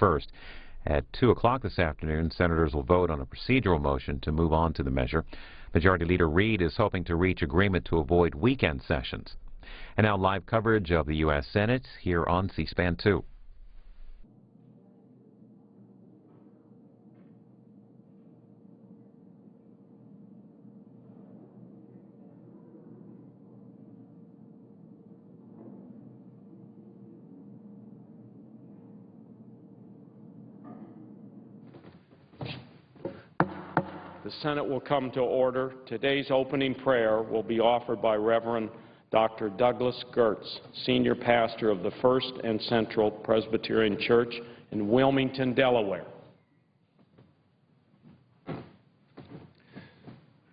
1st. At 2 o'clock this afternoon, senators will vote on a procedural motion to move on to the measure. Majority Leader Reid is hoping to reach agreement to avoid weekend sessions. And now live coverage of the U.S. Senate here on C-SPAN 2. The Senate will come to order. Today's opening prayer will be offered by Reverend Dr. Douglas Gertz, Senior Pastor of the First and Central Presbyterian Church in Wilmington, Delaware.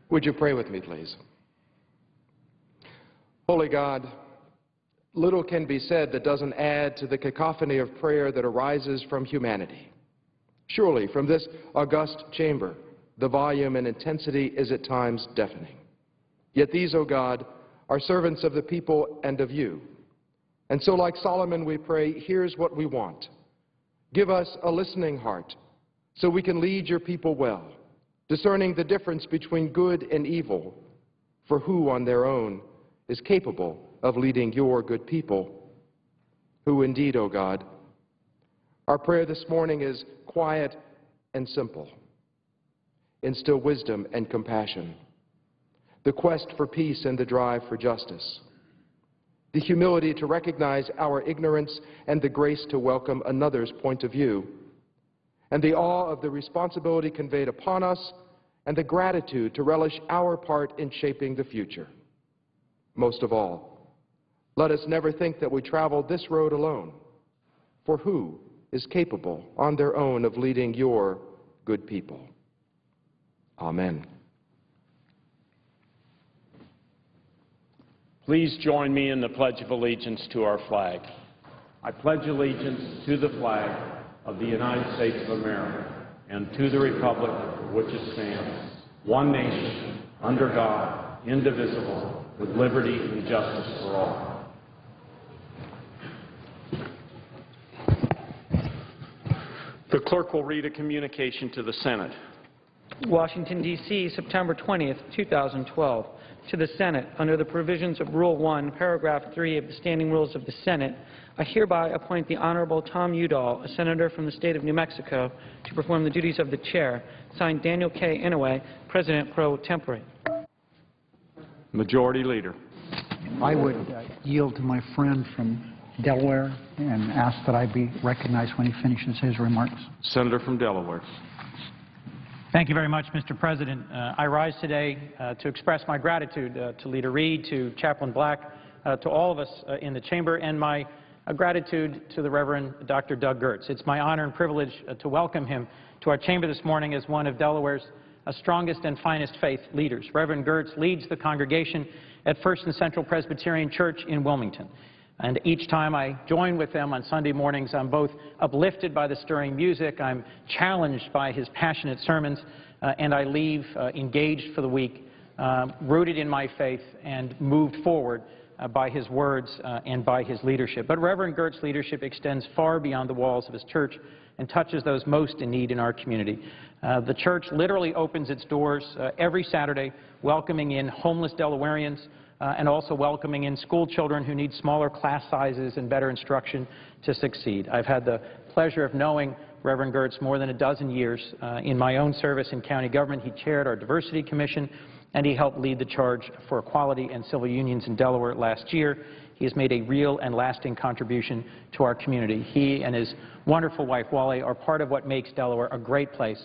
Would you pray with me, please? Holy God, little can be said that doesn't add to the cacophony of prayer that arises from humanity. Surely, from this august chamber, the volume and intensity is at times deafening. Yet these, O God, are servants of the people and of you. And so, like Solomon, we pray, here's what we want. Give us a listening heart so we can lead your people well, discerning the difference between good and evil, for who on their own is capable of leading your good people? Who indeed, O God? Our prayer this morning is quiet and simple. Instill wisdom and compassion, the quest for peace and the drive for justice, the humility to recognize our ignorance and the grace to welcome another's point of view, and the awe of the responsibility conveyed upon us and the gratitude to relish our part in shaping the future. Most of all, let us never think that we travel this road alone, for who is capable on their own of leading your good people? Amen. Please join me in the Pledge of Allegiance to our flag. I pledge allegiance to the flag of the United States of America and to the republic for which it stands, one nation, under God, indivisible, with liberty and justice for all. The clerk will read a communication to the Senate. Washington, D.C., September 20th, 2012. To the Senate, under the provisions of Rule 1, Paragraph 3 of the Standing Rules of the Senate, I hereby appoint the Honorable Tom Udall, a senator from the state of New Mexico, to perform the duties of the chair. Signed, Daniel K. Inouye, President pro tempore. Majority Leader. I would yield to my friend from Delaware and ask that I be recognized when he finishes his remarks. Senator from Delaware. Thank you very much, Mr. President. I rise today to express my gratitude to Leader Reid, to Chaplain Black, to all of us in the chamber, and my gratitude to the Reverend Dr. Doug Gertz. It's my honor and privilege to welcome him to our chamber this morning as one of Delaware's strongest and finest faith leaders. Reverend Gertz leads the congregation at First and Central Presbyterian Church in Wilmington. And each time I join with them on Sunday mornings, I'm both uplifted by the stirring music, I'm challenged by his passionate sermons, and I leave engaged for the week, rooted in my faith and moved forward by his words and by his leadership. But Reverend Gertz's leadership extends far beyond the walls of his church and touches those most in need in our community. The church literally opens its doors every Saturday, welcoming in homeless Delawareans, and also welcoming in school children who need smaller class sizes and better instruction to succeed. I've had the pleasure of knowing Reverend Gertz more than a dozen years. In my own service in county government, he chaired our Diversity Commission, and he helped lead the charge for equality and civil unions in Delaware last year. He has made a real and lasting contribution to our community. He and his wonderful wife, Wally, are part of what makes Delaware a great place.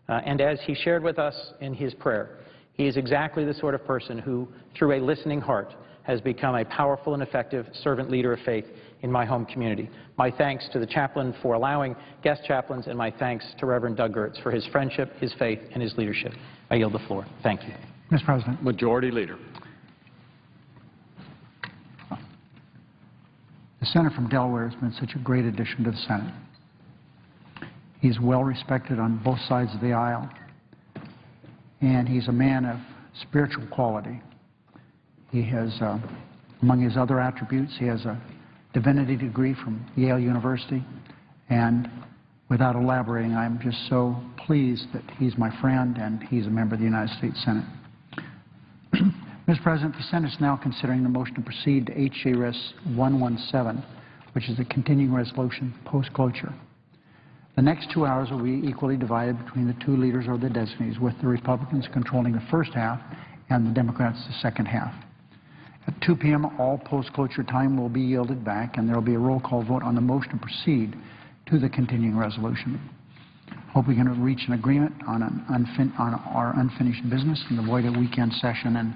And as he shared with us in his prayer, he is exactly the sort of person who, through a listening heart, has become a powerful and effective servant leader of faith in my home community. My thanks to the chaplain for allowing guest chaplains, and my thanks to Reverend Doug Gertz for his friendship, his faith, and his leadership. I yield the floor. Thank you. Mr. President. Majority Leader. The senator from Delaware has been such a great addition to the Senate. He's well respected on both sides of the aisle, and he's a man of spiritual quality. He has, among his other attributes, he has a divinity degree from Yale University, and Without elaborating, I'm just so pleased that he's my friend and he's a member of the United States Senate. Mr. President, the Senate is now considering the motion to proceed to HJRS 117, which is the continuing resolution post-cloture. The next 2 hours will be equally divided between the two leaders or the designees, with the Republicans controlling the first half and the Democrats the second half. At 2 p.m., all post-cloture time will be yielded back, and there will be a roll call vote on the motion to proceed to the continuing resolution. Hope we can reach an agreement on our unfinished business and avoid a weekend session and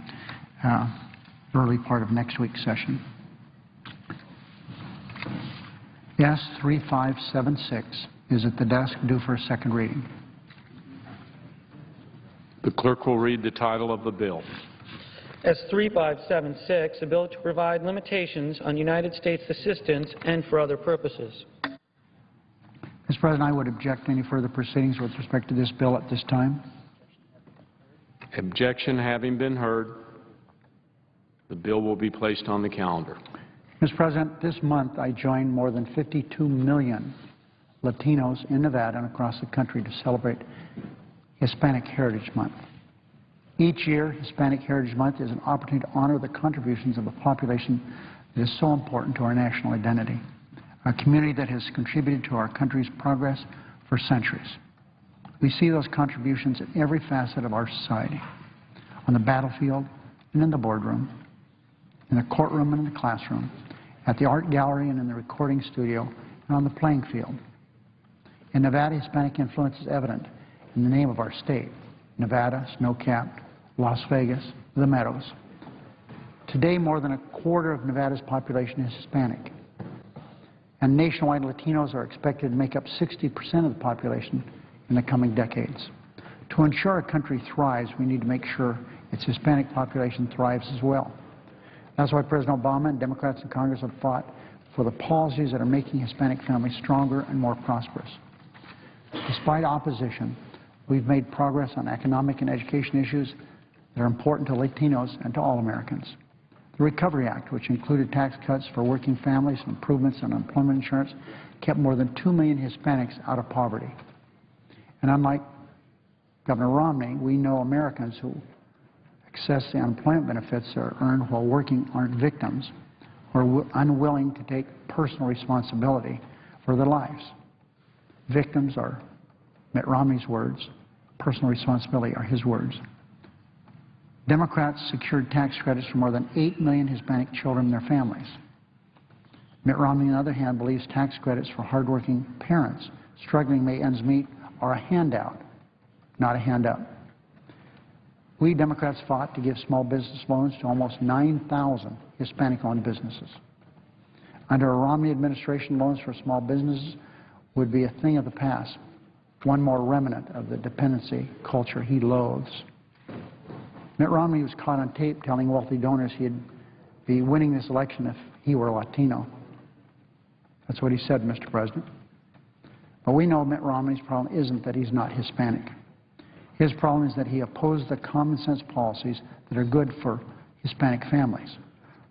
early part of next week's session. S 3576 is at the desk, due for a second reading. The clerk will read the title of the bill. S 3576, a bill to provide limitations on United States assistance and for other purposes. Mr. President, I would object to any further proceedings with respect to this bill at this time. Objection having been heard, the bill will be placed on the calendar. Mr. President, this month I joined more than 52 million Latinos in Nevada and across the country to celebrate Hispanic Heritage Month. Each year, Hispanic Heritage Month is an opportunity to honor the contributions of a population that is so important to our national identity, a community that has contributed to our country's progress for centuries. We see those contributions in every facet of our society, on the battlefield and in the boardroom, in the courtroom and in the classroom, at the art gallery and in the recording studio, and on the playing field. In Nevada, Hispanic influence is evident in the name of our state: Nevada, snow-capped, Las Vegas, the Meadows. Today, more than a quarter of Nevada's population is Hispanic, and nationwide Latinos are expected to make up 60% of the population in the coming decades. To ensure our country thrives, we need to make sure its Hispanic population thrives as well. That's why President Obama and Democrats in Congress have fought for the policies that are making Hispanic families stronger and more prosperous. Despite opposition, we've made progress on economic and education issues that are important to Latinos and to all Americans. The Recovery Act, which included tax cuts for working families and improvements in unemployment insurance, kept more than 2 million Hispanics out of poverty. And unlike Governor Romney, we know Americans who access the unemployment benefits that are earned while working aren't victims or unwilling to take personal responsibility for their lives. Victims are Mitt Romney's words. Personal responsibility are his words. Democrats secured tax credits for more than 8 million Hispanic children and their families. Mitt Romney, on the other hand, believes tax credits for hardworking parents struggling to make ends meet are a handout, not a handout. We Democrats fought to give small business loans to almost 9,000 Hispanic-owned businesses. Under a Romney administration, loans for small businesses would be a thing of the past, one more remnant of the dependency culture he loathes. Mitt Romney was caught on tape telling wealthy donors he'd be winning this election if he were Latino. That's what he said, Mr. President. But we know Mitt Romney's problem isn't that he's not Hispanic. His problem is that he opposed the common sense policies that are good for Hispanic families.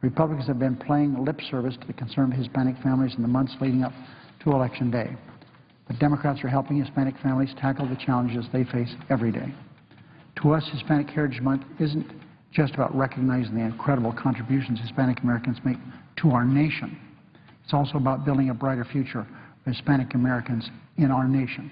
Republicans have been playing lip service to the concern of Hispanic families in the months leading up to Election Day. But Democrats are helping Hispanic families tackle the challenges they face every day. To us, Hispanic Heritage Month isn't just about recognizing the incredible contributions Hispanic Americans make to our nation. It's also about building a brighter future for Hispanic Americans in our nation.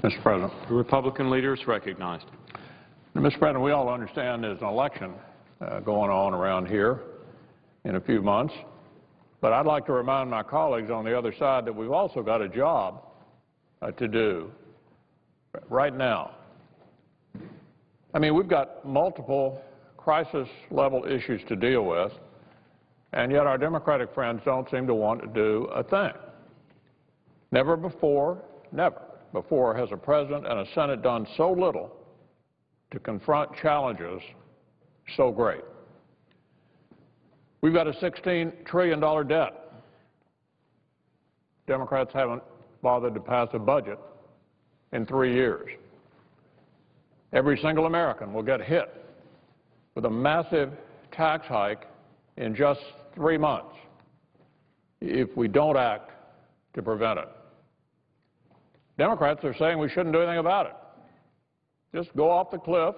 Mr. President. The Republican leader is recognized. Mr. President, we all understand there's an election going on around here in a few months, but I'd like to remind my colleagues on the other side that we've also got a job to do right now. I mean, we've got multiple crisis-level issues to deal with, and yet our Democratic friends don't seem to want to do a thing. Never before has a President and a Senate done so little to confront challenges so great. We've got a $16 trillion debt. Democrats haven't bothered to pass a budget in 3 years. Every single American will get hit with a massive tax hike in just 3 months if we don't act to prevent it. Democrats are saying we shouldn't do anything about it. Just go off the cliff,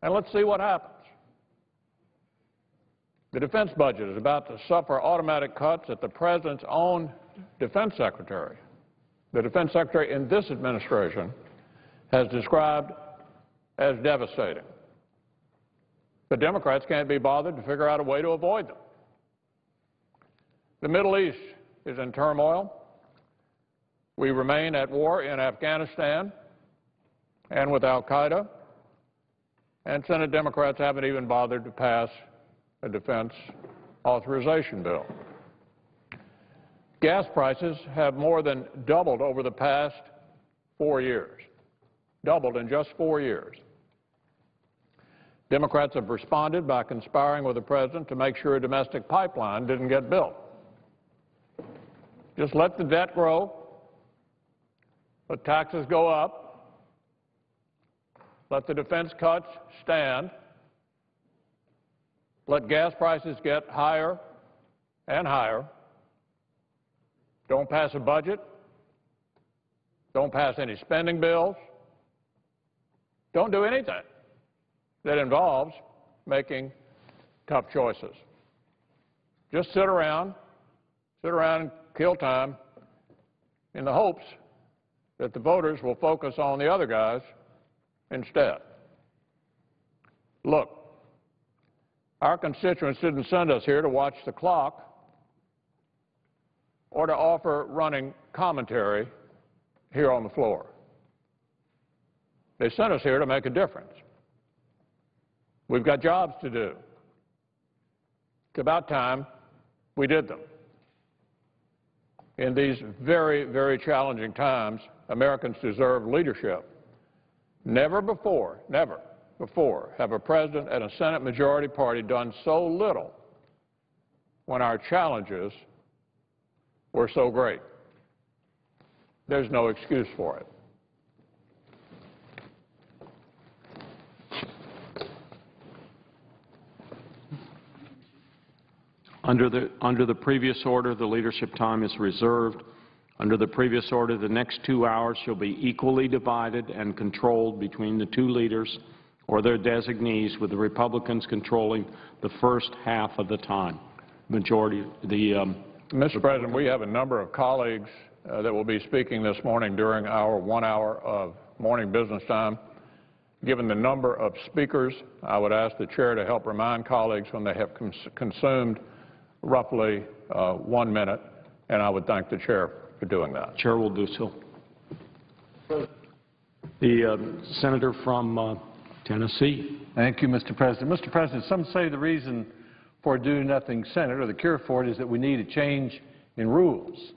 and let's see what happens. The defense budget is about to suffer automatic cuts at the President's own defense secretary. The defense secretary in this administration has described as devastating. But Democrats can't be bothered to figure out a way to avoid them. The Middle East is in turmoil. We remain at war in Afghanistan and with al-Qaeda, and Senate Democrats haven't even bothered to pass a defense authorization bill. Gas prices have more than doubled over the past 4 years, doubled in just 4 years. Democrats have responded by conspiring with the President to make sure a domestic pipeline didn't get built. Just let the debt grow, let taxes go up, let the defense cuts stand, let gas prices get higher and higher. Don't pass a budget. Don't pass any spending bills. Don't do anything that involves making tough choices. Just sit around and kill time in the hopes that the voters will focus on the other guys instead. Look, our constituents didn't send us here to watch the clock or to offer running commentary here on the floor. They sent us here to make a difference. We've got jobs to do. It's about time we did them. In these very, very challenging times, Americans deserve leadership. Never before have a president and a Senate majority party done so little when our challenges were so great. There's no excuse for it. Under the previous order, the leadership time is reserved. Under the previous order, the next 2 hours shall be equally divided and controlled between the two leaders or their designees, with the Republicans controlling the first half of the time. Mr. President, we have a number of colleagues that will be speaking this morning during our 1 hour of morning business time. Given the number of speakers, I would ask the chair to help remind colleagues when they have consumed roughly 1 minute, and I would thank the chair for doing that. Chair will do so. The senator from Tennessee. Thank you, Mr. President. Mr. President, some say the reason for a do-nothing Senate, or the cure for it, is that we need a change in rules.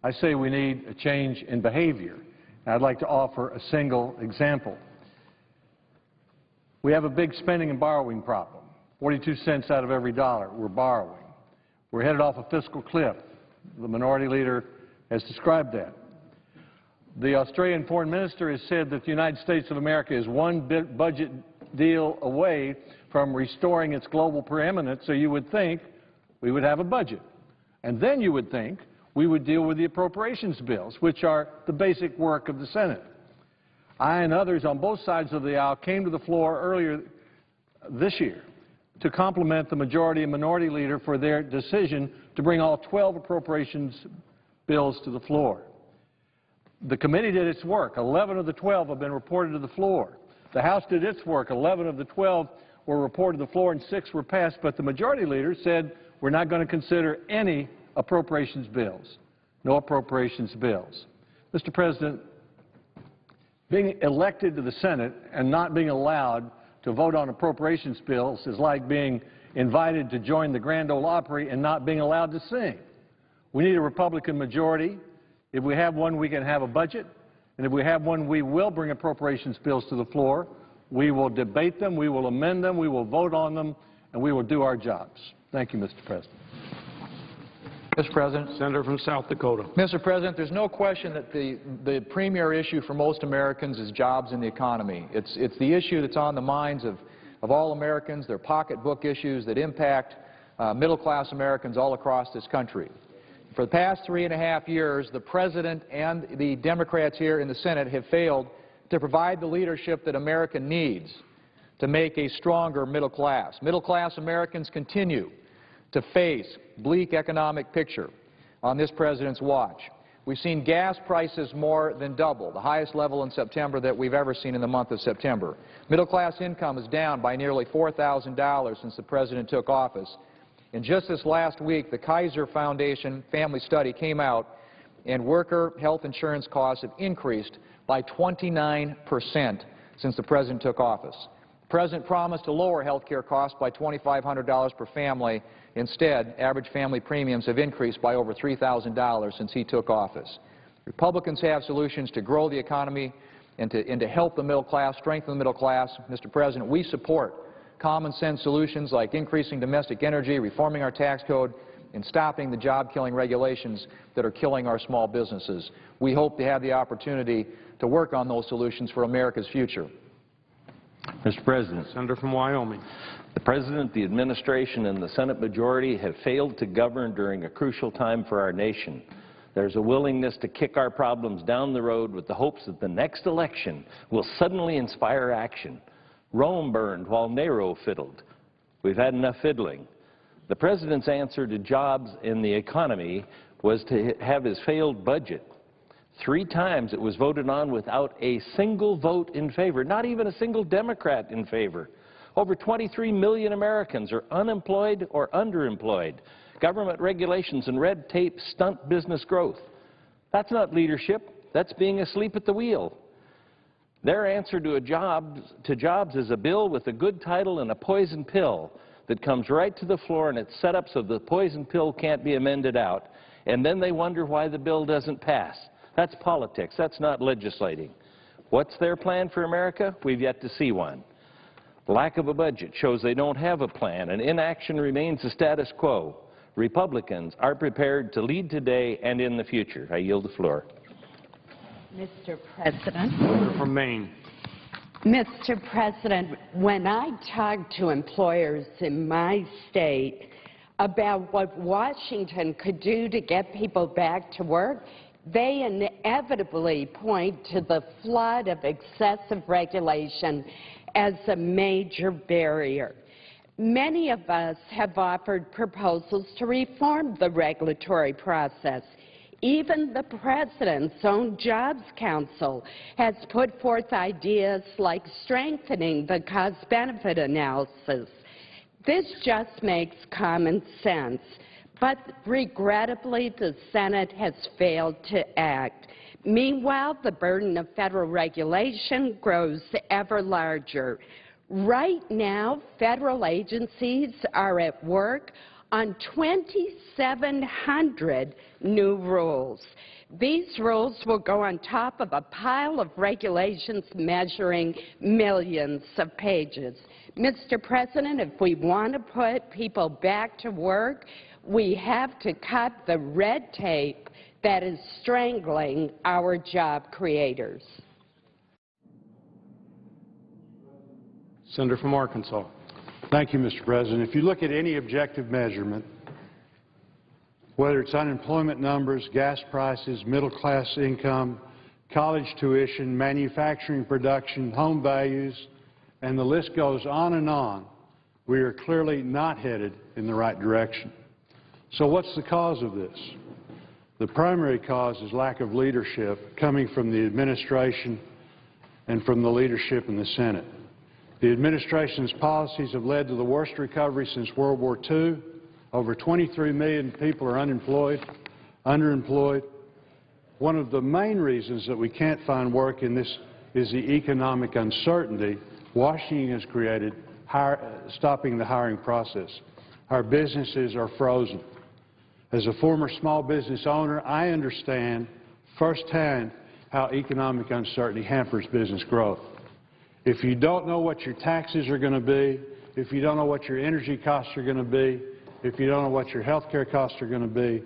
I say we need a change in behavior. And I'd like to offer a single example. We have a big spending and borrowing problem. 42 cents out of every dollar we're borrowing. We're headed off a fiscal cliff. The minority leader has described that. The Australian foreign minister has said that the United States of America is one budget deal away from restoring its global preeminence, so you would think we would have a budget. And then you would think we would deal with the appropriations bills, which are the basic work of the Senate. I and others on both sides of the aisle came to the floor earlier this year to compliment the majority and minority leader for their decision to bring all 12 appropriations bills to the floor. The committee did its work. 11 of the 12 have been reported to the floor. The House did its work. 11 of the 12 were reported to the floor and 6 were passed, but the majority leader said we're not going to consider any appropriations bills. No appropriations bills. Mr. President, being elected to the Senate and not being allowed to vote on appropriations bills is like being invited to join the Grand Ole Opry and not being allowed to sing. We need a Republican majority. If we have one, we can have a budget. And if we have one, we will bring appropriations bills to the floor. We will debate them, we will amend them, we will vote on them, and we will do our jobs. Thank you, Mr. President. Mr. President. Senator from South Dakota. Mr. President, there's no question that the premier issue for most Americans is jobs and the economy. It's the issue that's on the minds of all Americans. They're pocketbook issues that impact middle-class Americans all across this country. For the past 3.5 years, the President and the Democrats here in the Senate have failed to provide the leadership that America needs to make a stronger middle class. Middle-class Americans continue to face bleak economic picture on this President's watch. We've seen gas prices more than double, the highest level in September that we've ever seen in the month of September. Middle-class income is down by nearly $4,000 since the President took office. And just this last week, the Kaiser Foundation family study came out, and worker health insurance costs have increased by 29% since the President took office. The President promised to lower health care costs by $2,500 per family. Instead, average family premiums have increased by over $3,000 since he took office. Republicans have solutions to grow the economy and to help the middle class, strengthen the middle class. Mr. President, we support common sense solutions like increasing domestic energy, reforming our tax code, and stopping the job-killing regulations that are killing our small businesses. We hope to have the opportunity to work on those solutions for America's future. Mr. President. Senator from Wyoming. The President, the administration, and the Senate majority have failed to govern during a crucial time for our nation. There's a willingness to kick our problems down the road with the hopes that the next election will suddenly inspire action. Rome burned while Nero fiddled. We've had enough fiddling. The President's answer to jobs in the economy was to have his failed budget. 3 times it was voted on without a single vote in favor, not even a single Democrat in favor. Over 23 million Americans are unemployed or underemployed. Government regulations and red tape stunt business growth. That's not leadership. That's being asleep at the wheel. Their answer to jobs is a bill with a good title and a poison pill that comes right to the floor, and it's set up so the poison pill can't be amended out. And then they wonder why the bill doesn't pass. That's politics. That's not legislating. What's their plan for America? We've yet to see one. Lack of a budget shows they don't have a plan, and inaction remains the status quo. Republicans are prepared to lead today and in the future. I yield the floor. Mr. President. Senator from Maine. Mr. President, when I talk to employers in my state about what Washington could do to get people back to work, they inevitably point to the flood of excessive regulation as a major barrier. Many of us have offered proposals to reform the regulatory process. Even the President's own Jobs Council has put forth ideas like strengthening the cost-benefit analysis. This just makes common sense. But regrettably, the Senate has failed to act. Meanwhile, the burden of federal regulation grows ever larger. Right now, federal agencies are at work on 2,700 new rules. These rules will go on top of a pile of regulations measuring millions of pages. Mr. President, if we want to put people back to work, we have to cut the red tape that is strangling our job creators. Senator from Arkansas. Thank you, Mr. President. If you look at any objective measurement, whether it's unemployment numbers, gas prices, middle-class income, college tuition, manufacturing production, home values, and the list goes on, we are clearly not headed in the right direction. So what's the cause of this? The primary cause is lack of leadership coming from the administration and from the leadership in the Senate. The administration's policies have led to the worst recovery since World War II. Over 23 million people are unemployed, underemployed. One of the main reasons that we can't find work in this is the economic uncertainty Washington has created, stopping the hiring process. Our businesses are frozen. As a former small business owner, I understand firsthand how economic uncertainty hampers business growth. If you don't know what your taxes are going to be, if you don't know what your energy costs are going to be, if you don't know what your health care costs are going to be,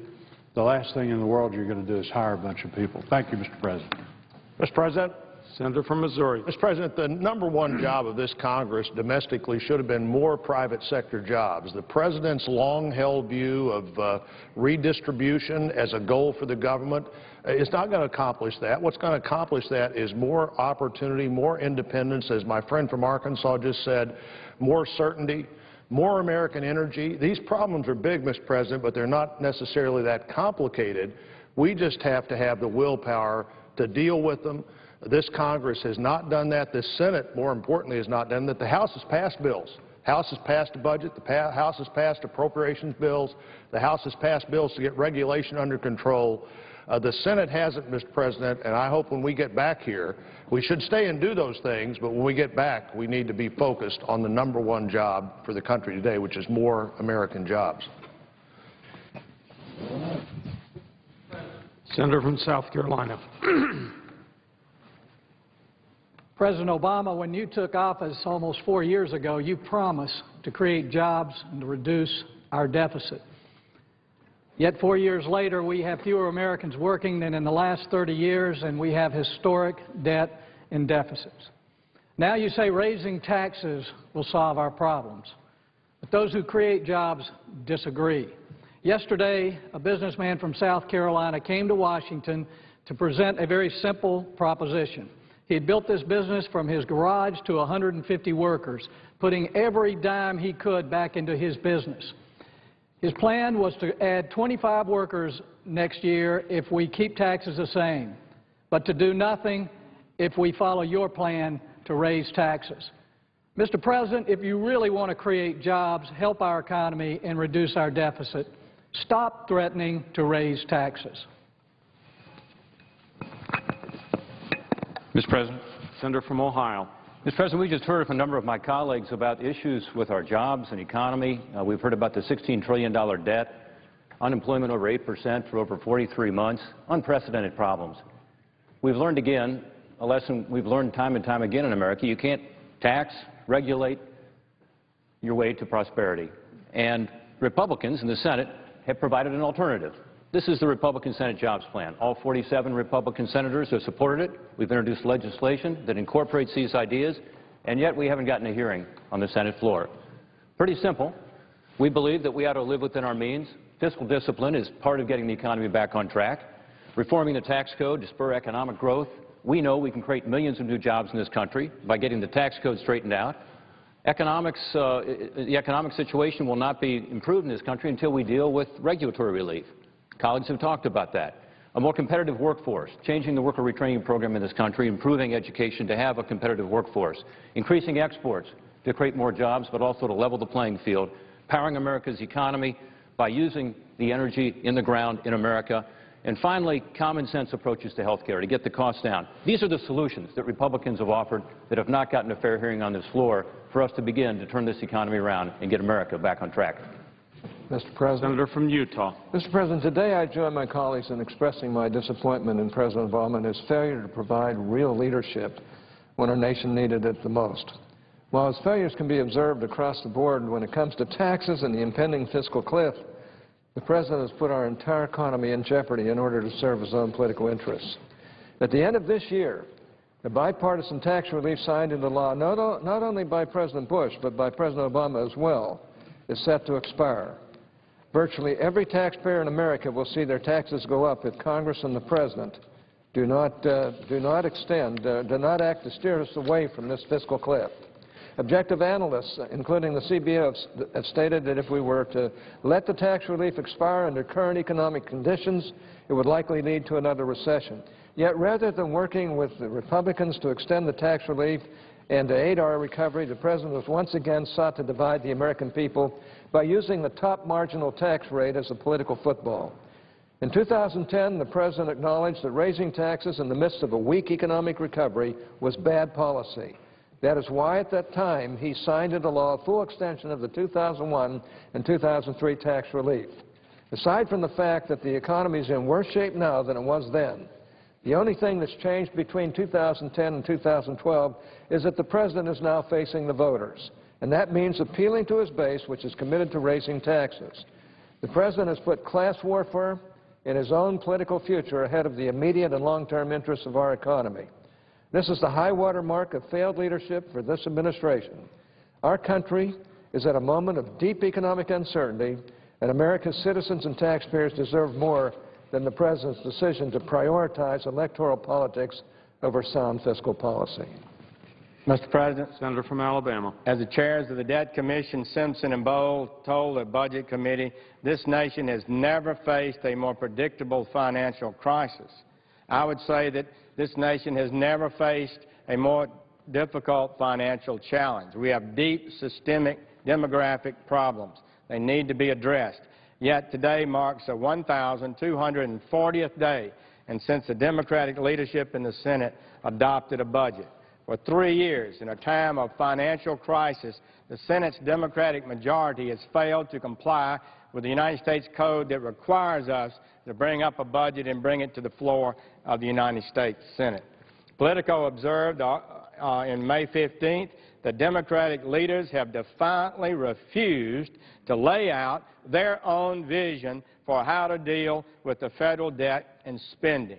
the last thing in the world you're going to do is hire a bunch of people. Thank you, Mr. President. Mr. President. Senator from Missouri. Mr. President, the number one job of this Congress domestically should have been more private sector jobs. The President's long-held view of redistribution as a goal for the government is not going to accomplish that. What's going to accomplish that is more opportunity, more independence, as my friend from Arkansas just said, more certainty, more American energy. These problems are big, Mr. President, but they're not necessarily that complicated. We just have to have the willpower to deal with them. This Congress has not done that. This Senate, more importantly, has not done that. The House has passed bills. The House has passed a budget. The House has passed appropriations bills. The House has passed bills to get regulation under control. The Senate hasn't, Mr. President, and I hope when we get back here, we should stay and do those things, but when we get back, we need to be focused on the number one job for the country today, which is more American jobs. Senator from South Carolina. President Obama, when you took office almost 4 years ago, you promised to create jobs and to reduce our deficit. Yet 4 years later, we have fewer Americans working than in the last 30 years, and we have historic debt and deficits. Now you say raising taxes will solve our problems. But those who create jobs disagree. Yesterday, a businessman from South Carolina came to Washington to present a very simple proposition. He had built this business from his garage to 150 workers, putting every dime he could back into his business. His plan was to add 25 workers next year if we keep taxes the same, but to do nothing if we follow your plan to raise taxes. Mr. President, if you really want to create jobs, help our economy, and reduce our deficit, stop threatening to raise taxes. Mr. President. Senator from Ohio. Mr. President, we just heard from a number of my colleagues about issues with our jobs and economy. We've heard about the $16 trillion debt, unemployment over 8% for over 43 months, unprecedented problems. We've learned again, a lesson we've learned time and time again in America, you can't tax, regulate your way to prosperity. And Republicans in the Senate have provided an alternative. This is the Republican Senate Jobs Plan. All 47 Republican senators have supported it. We've introduced legislation that incorporates these ideas, and yet we haven't gotten a hearing on the Senate floor. Pretty simple. We believe that we ought to live within our means. Fiscal discipline is part of getting the economy back on track. Reforming the tax code to spur economic growth. We know we can create millions of new jobs in this country by getting the tax code straightened out. The economic situation will not be improved in this country until we deal with regulatory relief. Colleagues have talked about that. A more competitive workforce, changing the worker retraining program in this country, improving education to have a competitive workforce, increasing exports to create more jobs, but also to level the playing field, powering America's economy by using the energy in the ground in America, and finally, common sense approaches to health care to get the costs down. These are the solutions that Republicans have offered that have not gotten a fair hearing on this floor for us to begin to turn this economy around and get America back on track. Mr. President. Senator from Utah. Mr. President, today I join my colleagues in expressing my disappointment in President Obama and his failure to provide real leadership when our nation needed it the most. While his failures can be observed across the board when it comes to taxes and the impending fiscal cliff, the President has put our entire economy in jeopardy in order to serve his own political interests. At the end of this year, the bipartisan tax relief signed into law not only by President Bush but by President Obama as well is set to expire. Virtually every taxpayer in America will see their taxes go up if Congress and the President do not act to steer us away from this fiscal cliff. Objective analysts, including the CBO, have stated that if we were to let the tax relief expire under current economic conditions, it would likely lead to another recession. Yet rather than working with the Republicans to extend the tax relief and to aid our recovery, the President has once again sought to divide the American people by using the top marginal tax rate as a political football. In 2010, the President acknowledged that raising taxes in the midst of a weak economic recovery was bad policy. That is why at that time he signed into law a full extension of the 2001 and 2003 tax relief. Aside from the fact that the economy is in worse shape now than it was then, the only thing that's changed between 2010 and 2012 is that the President is now facing the voters. and that means appealing to his base, which is committed to raising taxes. The President has put class warfare and his own political future ahead of the immediate and long-term interests of our economy. This is the high-water mark of failed leadership for this administration. Our country is at a moment of deep economic uncertainty, and America's citizens and taxpayers deserve more than the President's decision to prioritize electoral politics over sound fiscal policy. Mr. President, Senator from Alabama. as the chairs of the Debt Commission, Simpson and Bowl told the Budget Committee, this nation has never faced a more predictable financial crisis. I would say that this nation has never faced a more difficult financial challenge. We have deep systemic demographic problems. They need to be addressed. Yet today marks the 1,240th day and since the Democratic leadership in the Senate adopted a budget. For 3 years, in a time of financial crisis, the Senate's Democratic majority has failed to comply with the United States Code that requires us to bring up a budget and bring it to the floor of the United States Senate. Politico observed in May 15th that Democratic leaders have defiantly refused to lay out their own vision for how to deal with the federal debt and spending.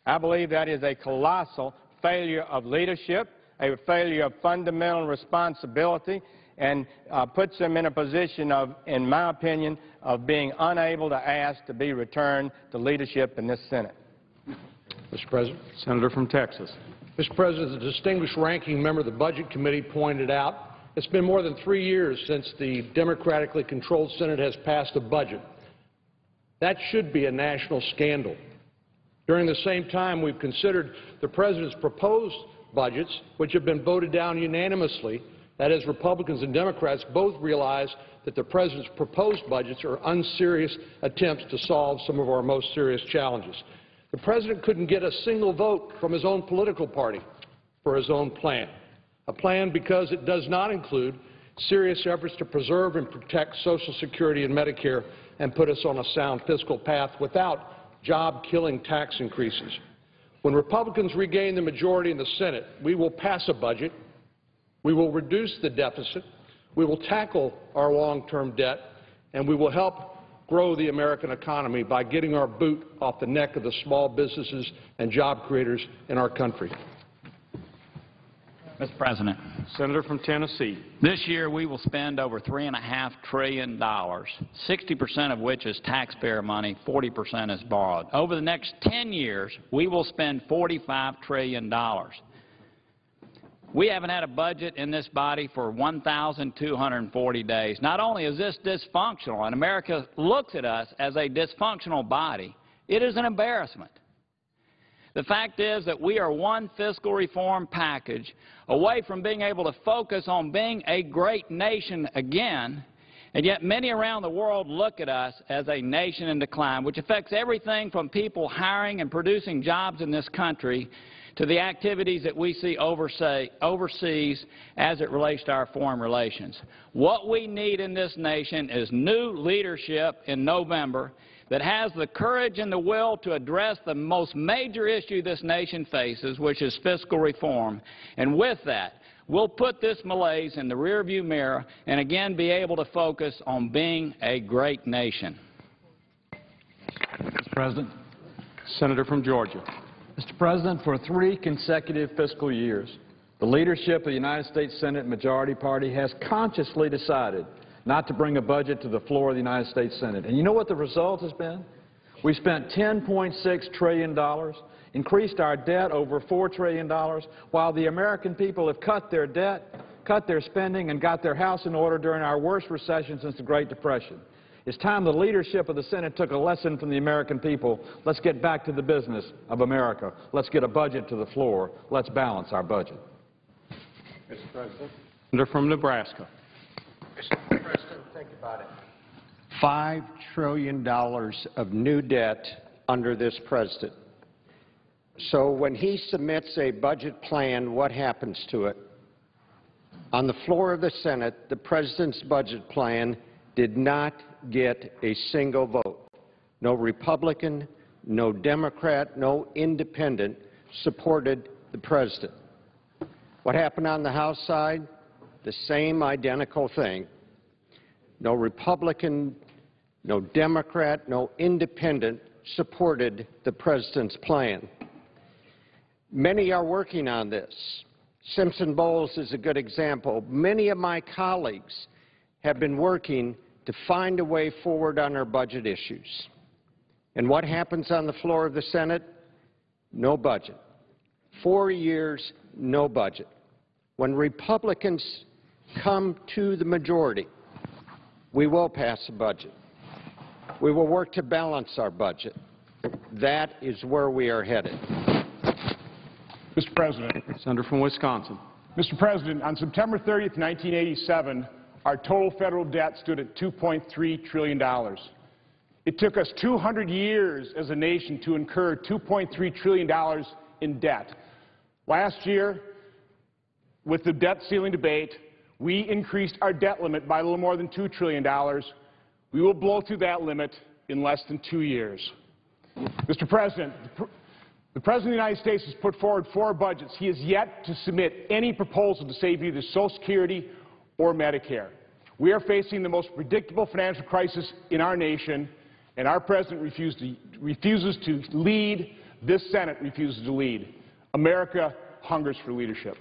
I believe that is a colossal failure of leadership, a failure of fundamental responsibility, and puts them in a position of, in my opinion, of being unable to ask to be returned to leadership in this Senate. Mr. President. Senator from Texas. Mr. President, the distinguished ranking member of the Budget Committee pointed out it's been more than 3 years since the democratically controlled Senate has passed a budget. That should be a national scandal. During the same time, we've considered the President's proposed budgets, which have been voted down unanimously. That is, Republicans and Democrats both realize that the President's proposed budgets are unserious attempts to solve some of our most serious challenges. The President couldn't get a single vote from his own political party for his own plan, a plan because it does not include serious efforts to preserve and protect Social Security and Medicare and put us on a sound fiscal path without job-killing tax increases. When Republicans regain the majority in the Senate, we will pass a budget, we will reduce the deficit, we will tackle our long-term debt, and we will help grow the American economy by getting our boot off the neck of the small businesses and job creators in our country. Mr. President. Senator from Tennessee. This year we will spend over $3.5 trillion, 60% of which is taxpayer money, 40% is borrowed. Over the next 10 years, we will spend $45 trillion. We haven't had a budget in this body for 1,240 days. Not only is this dysfunctional, and America looks at us as a dysfunctional body, it is an embarrassment. The fact is that we are one fiscal reform package away from being able to focus on being a great nation again, and yet many around the world look at us as a nation in decline, which affects everything from people hiring and producing jobs in this country to the activities that we see overseas as it relates to our foreign relations. What we need in this nation is new leadership in November that has the courage and the will to address the most major issue this nation faces, which is fiscal reform. And with that, we'll put this malaise in the rearview mirror and again be able to focus on being a great nation. Mr. President. Senator from Georgia. Mr. President, for 3 consecutive fiscal years, the leadership of the United States Senate Majority Party has consciously decided not to bring a budget to the floor of the United States Senate. And you know what the result has been? We spent $10.6 trillion, increased our debt over $4 trillion, while the American people have cut their debt, cut their spending, and got their house in order during our worst recession since the Great Depression. It's time the leadership of the Senate took a lesson from the American people. Let's get back to the business of America. Let's get a budget to the floor. Let's balance our budget. Mr. President. Senator from Nebraska. Mr. President, think about it. $5 trillion of new debt under this president. So when he submits a budget plan, what happens to it? On the floor of the Senate, the president's budget plan did not get a single vote. No Republican, no Democrat, no independent supported the president. What happened on the House side? the same identical thing. No Republican, no Democrat, no independent supported the president's plan. Many are working on this. Simpson Bowles is a good example. Many of my colleagues have been working to find a way forward on our budget issues. And what happens on the floor of the Senate? No budget. 4 years, no budget. When Republicans come to the majority, we will pass a budget. We will work to balance our budget. That is where we are headed. Mr. President. Senator from Wisconsin. Mr. President, on September 30th, 1987, our total federal debt stood at $2.3 trillion. It took us 200 years as a nation to incur $2.3 trillion in debt. Last year, with the debt ceiling debate, we increased our debt limit by a little more than $2 trillion. We will blow through that limit in less than 2 years. Mr. President, the President of the United States has put forward 4 budgets. He has yet to submit any proposal to save either Social Security or Medicare. We are facing the most predictable financial crisis in our nation, and our President refuses to lead. This Senate refuses to lead. America hungers for leadership.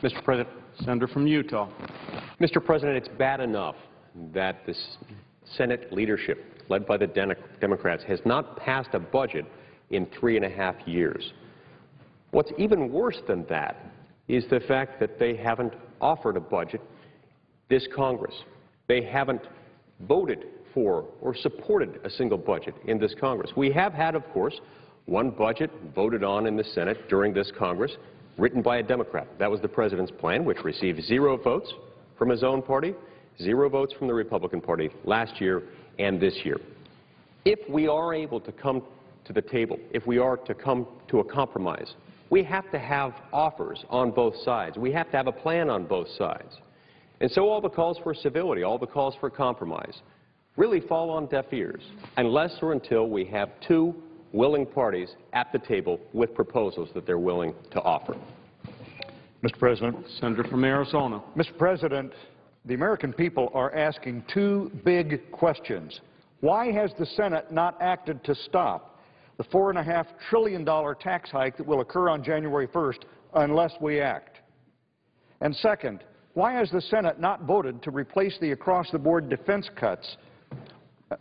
Mr. President. Senator from Utah. Mr. President, it's bad enough that the Senate leadership, led by the Democrats, has not passed a budget in 3.5 years. What's even worse than that is the fact that they haven't offered a budget this Congress. They haven't voted for or supported a single budget in this Congress. We have had, of course, one budget voted on in the Senate during this Congress, written by a Democrat. That was the President's plan, which received 0 votes from his own party, 0 votes from the Republican Party last year and this year. If we are able to come to the table, if we are to come to a compromise, we have to have offers on both sides. We have to have a plan on both sides. And so all the calls for civility, all the calls for compromise, really fall on deaf ears unless or until we have 2 willing parties at the table with proposals that they're willing to offer. Mr. President. Senator from Arizona. Mr. President, the American people are asking 2 big questions. Why has the Senate not acted to stop the $4.5 trillion tax hike that will occur on January 1st unless we act? And second, why has the Senate not voted to replace the across-the-board defense cuts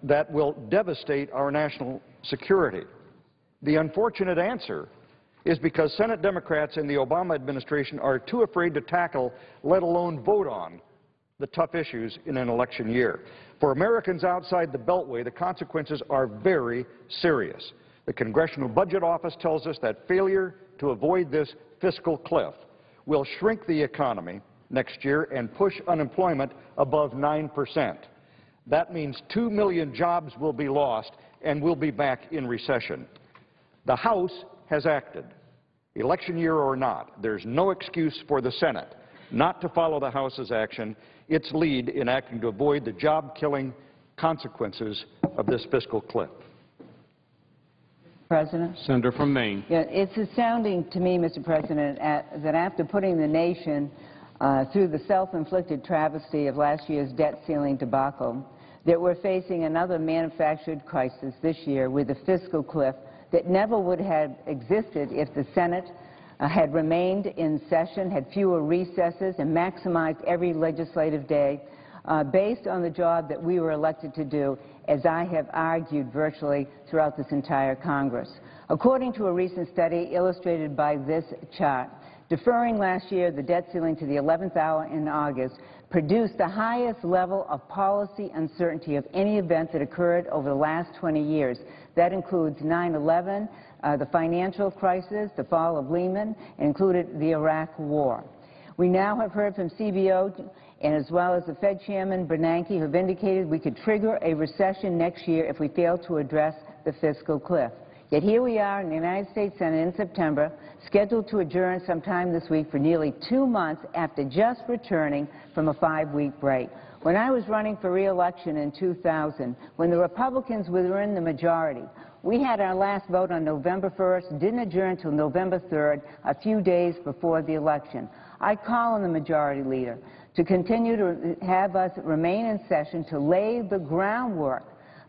that will devastate our national security? The unfortunate answer is because Senate Democrats and the Obama administration are too afraid to tackle, let alone vote on, the tough issues in an election year. For Americans outside the Beltway, the consequences are very serious. The Congressional Budget Office tells us that failure to avoid this fiscal cliff will shrink the economy next year and push unemployment above 9%. That means 2 million jobs will be lost and we'll be back in recession. The House has acted. Election year or not, there's no excuse for the Senate not to follow the House's action, its lead in acting to avoid the job-killing consequences of this fiscal cliff. President? Senator from Maine. Yeah, it's astounding to me, Mr. President, that after putting the nation through the self-inflicted travesty of last year's debt ceiling debacle, that we're facing another manufactured crisis this year with a fiscal cliff that never would have existed if the Senate had remained in session, had fewer recesses, and maximized every legislative day based on the job that we were elected to do, as I have argued virtually throughout this entire Congress. According to a recent study illustrated by this chart, deferring last year the debt ceiling to the 11th hour in August produced the highest level of policy uncertainty of any event that occurred over the last 20 years. That includes 9/11, the financial crisis, the fall of Lehman, and included the Iraq War. We now have heard from CBO and as well as the Fed Chairman Bernanke, who have indicated we could trigger a recession next year if we fail to address the fiscal cliff. Yet here we are in the United States Senate in September, scheduled to adjourn sometime this week for nearly 2 months after just returning from a 5-week break. When I was running for re-election in 2000, when the Republicans were in the majority, we had our last vote on November 1st, didn't adjourn until November 3rd, a few days before the election. I call on the Majority Leader to continue to have us remain in session to lay the groundwork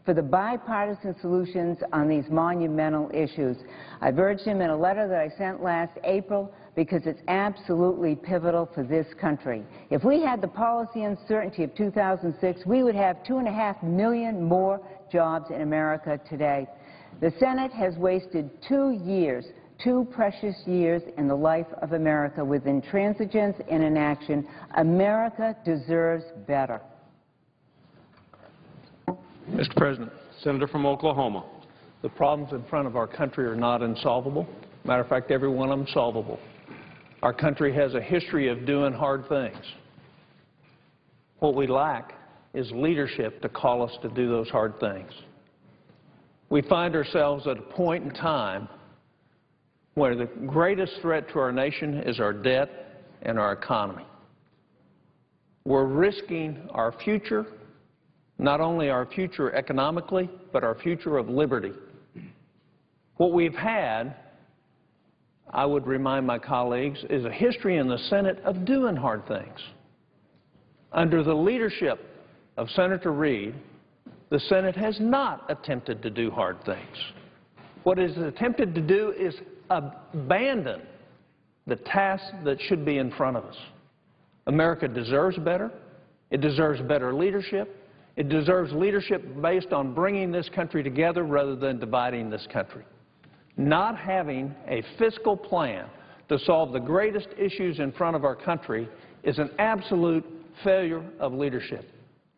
for the bipartisan solutions on these monumental issues. I've urged him in a letter that I sent last April because it's absolutely pivotal for this country. If we had the policy uncertainty of 2006, we would have 2.5 million more jobs in America today. The Senate has wasted 2 years, 2 precious years in the life of America with intransigence and inaction. America deserves better. Mr. President. Senator from Oklahoma. The problems in front of our country are not unsolvable. Matter of fact, every one of them solvable. Our country has a history of doing hard things. What we lack is leadership to call us to do those hard things. We find ourselves at a point in time where the greatest threat to our nation is our debt and our economy. We're risking our future, not only our future economically, but our future of liberty. What we've had, I would remind my colleagues, is a history in the Senate of doing hard things. Under the leadership of Senator Reid, the Senate has not attempted to do hard things. What it has attempted to do is abandon the tasks that should be in front of us. America deserves better. It deserves better leadership. It deserves leadership based on bringing this country together rather than dividing this country. Not having a fiscal plan to solve the greatest issues in front of our country is an absolute failure of leadership.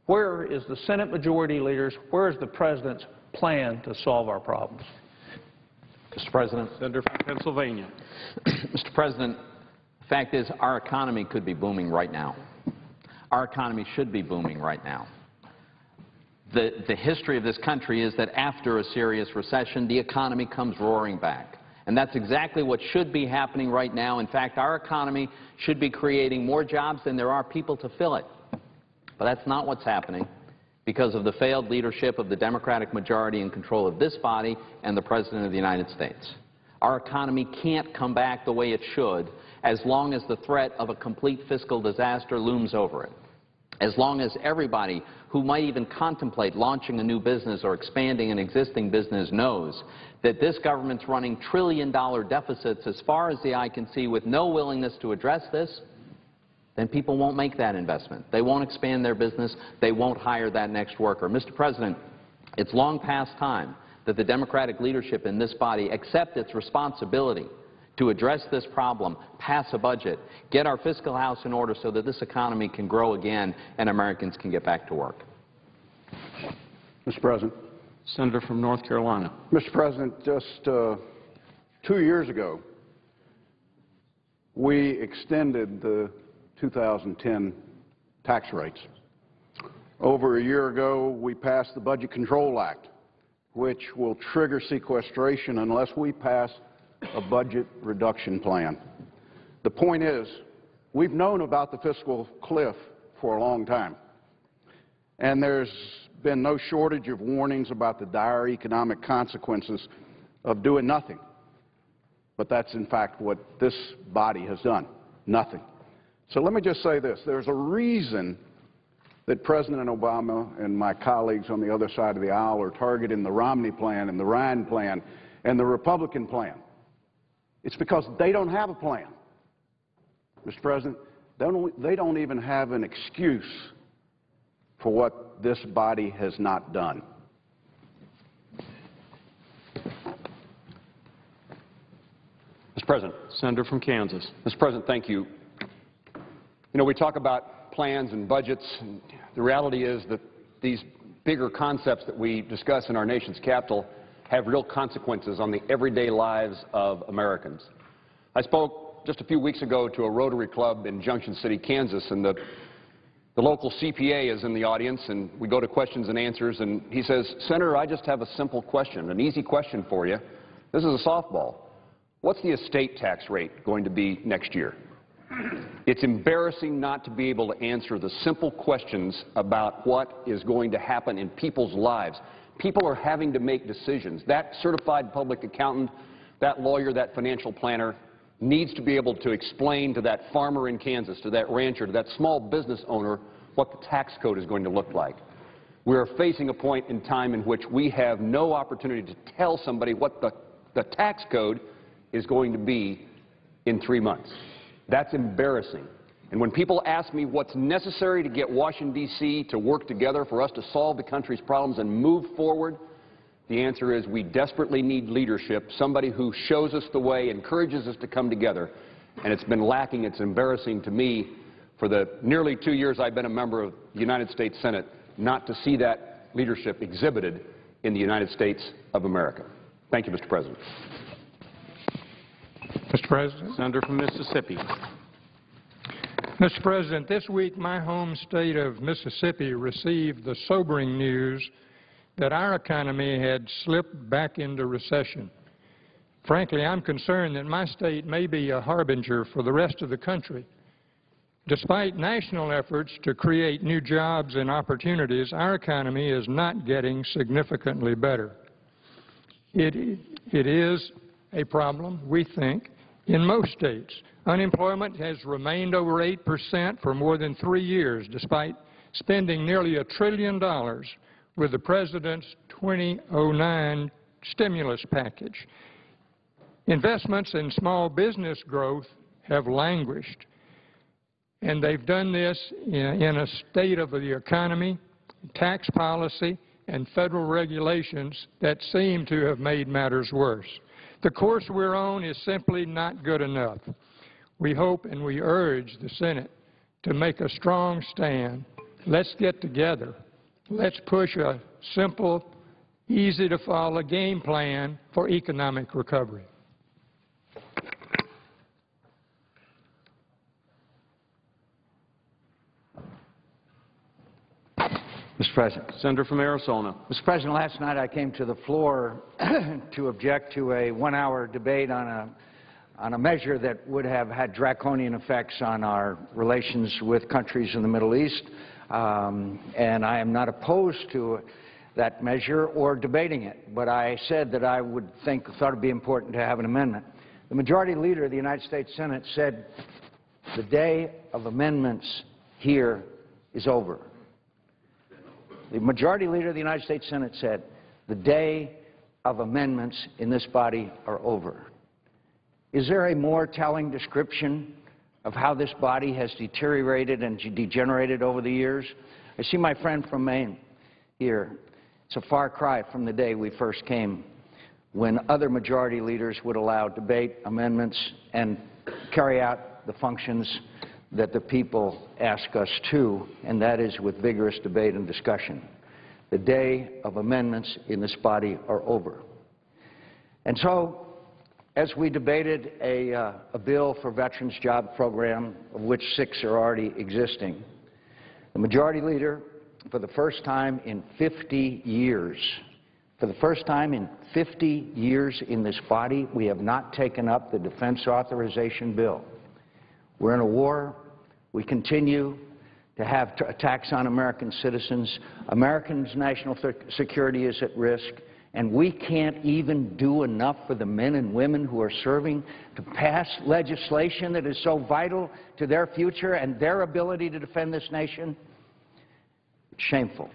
Where is the Senate Majority Leaders, where is the President's plan to solve our problems? Mr. President. Senator from Pennsylvania. Mr. President, the fact is our economy could be booming right now. Our economy should be booming right now. The history of this country is that after a serious recession, the economy comes roaring back. And that's exactly what should be happening right now. In fact, our economy should be creating more jobs than there are people to fill it. But that's not what's happening because of the failed leadership of the Democratic majority in control of this body and the President of the United States. Our economy can't come back the way it should as long as the threat of a complete fiscal disaster looms over it. As long as everybody who might even contemplate launching a new business or expanding an existing business knows that this government's running trillion-dollar deficits as far as the eye can see with no willingness to address this, then people won't make that investment. They won't expand their business. They won't hire that next worker. Mr. President, it's long past time that the Democratic leadership in this body accept its responsibility to address this problem, pass a budget, get our fiscal house in order so that this economy can grow again and Americans can get back to work. Mr. President. Senator from North Carolina. Mr. President, just 2 years ago, we extended the 2010 tax rates. Over a year ago, we passed the Budget Control Act, which will trigger sequestration unless we pass a budget reduction plan. The point is, we've known about the fiscal cliff for a long time, and there's been no shortage of warnings about the dire economic consequences of doing nothing. But that's, in fact, what this body has done, nothing. So let me just say this. There's a reason that President Obama and my colleagues on the other side of the aisle are targeting the Romney plan and the Ryan plan and the Republican plan. It's because they don't have a plan. Mr. President, they don't even have an excuse for what this body has not done. Mr. President. Senator from Kansas. Mr. President, thank you. You know, we talk about plans and budgets, and the reality is that these bigger concepts that we discuss in our nation's capital have real consequences on the everyday lives of Americans. I spoke just a few weeks ago to a Rotary Club in Junction City, Kansas, and the local CPA is in the audience, and we go to questions and answers, and he says, Senator, I just have a simple question, an easy question for you. This is a softball. What's the estate tax rate going to be next year? It's embarrassing not to be able to answer the simple questions about what is going to happen in people's lives. People are having to make decisions. That certified public accountant, that lawyer, that financial planner, needs to be able to explain to that farmer in Kansas, to that rancher, to that small business owner what the tax code is going to look like. We are facing a point in time in which we have no opportunity to tell somebody what the tax code is going to be in 3 months. That's embarrassing. And when people ask me what's necessary to get Washington, D.C. to work together for us to solve the country's problems and move forward, the answer is we desperately need leadership, somebody who shows us the way, encourages us to come together. And it's been lacking. It's embarrassing to me for the nearly 2 years I've been a member of the United States Senate not to see that leadership exhibited in the United States of America. Thank you, Mr. President. Mr. President. Senator from Mississippi. Mr. President, this week my home state of Mississippi received the sobering news that our economy had slipped back into recession. Frankly, I'm concerned that my state may be a harbinger for the rest of the country. Despite national efforts to create new jobs and opportunities, our economy is not getting significantly better. It is a problem, we think, in most states. Unemployment has remained over 8% for more than 3 years, despite spending nearly $1 trillion with the President's 2009 stimulus package. Investments in small business growth have languished, and they've done this in a state of the economy, tax policy, and federal regulations that seem to have made matters worse. The course we're on is simply not good enough. We hope and we urge the Senate to make a strong stand. Let's get together. Let's push a simple, easy-to-follow game plan for economic recovery. Mr. President. Senator from Arizona. Mr. President, last night I came to the floor to object to a one-hour debate on a measure that would have had draconian effects on our relations with countries in the Middle East, and I am not opposed to that measure or debating it, but I said that I thought it would be important to have an amendment. The Majority Leader of the United States Senate said the day of amendments here is over. The Majority Leader of the United States Senate said the day of amendments in this body are over. Is there a more telling description of how this body has deteriorated and degenerated over the years? I see my friend from Maine here. It's a far cry from the day we first came, when other majority leaders would allow debate, amendments, and carry out the functions that the people ask us to, and that is with vigorous debate and discussion. The day of amendments in this body are over. And so, as we debated a bill for Veterans Job Program, of which 6 are already existing, the Majority Leader, for the first time in 50 years, for the first time in 50 years in this body, we have not taken up the defense authorization bill. We're in a war. We continue to have attacks on American citizens. Americans' national security is at risk, and we can't even do enough for the men and women who are serving to pass legislation that is so vital to their future and their ability to defend this nation. It's shameful.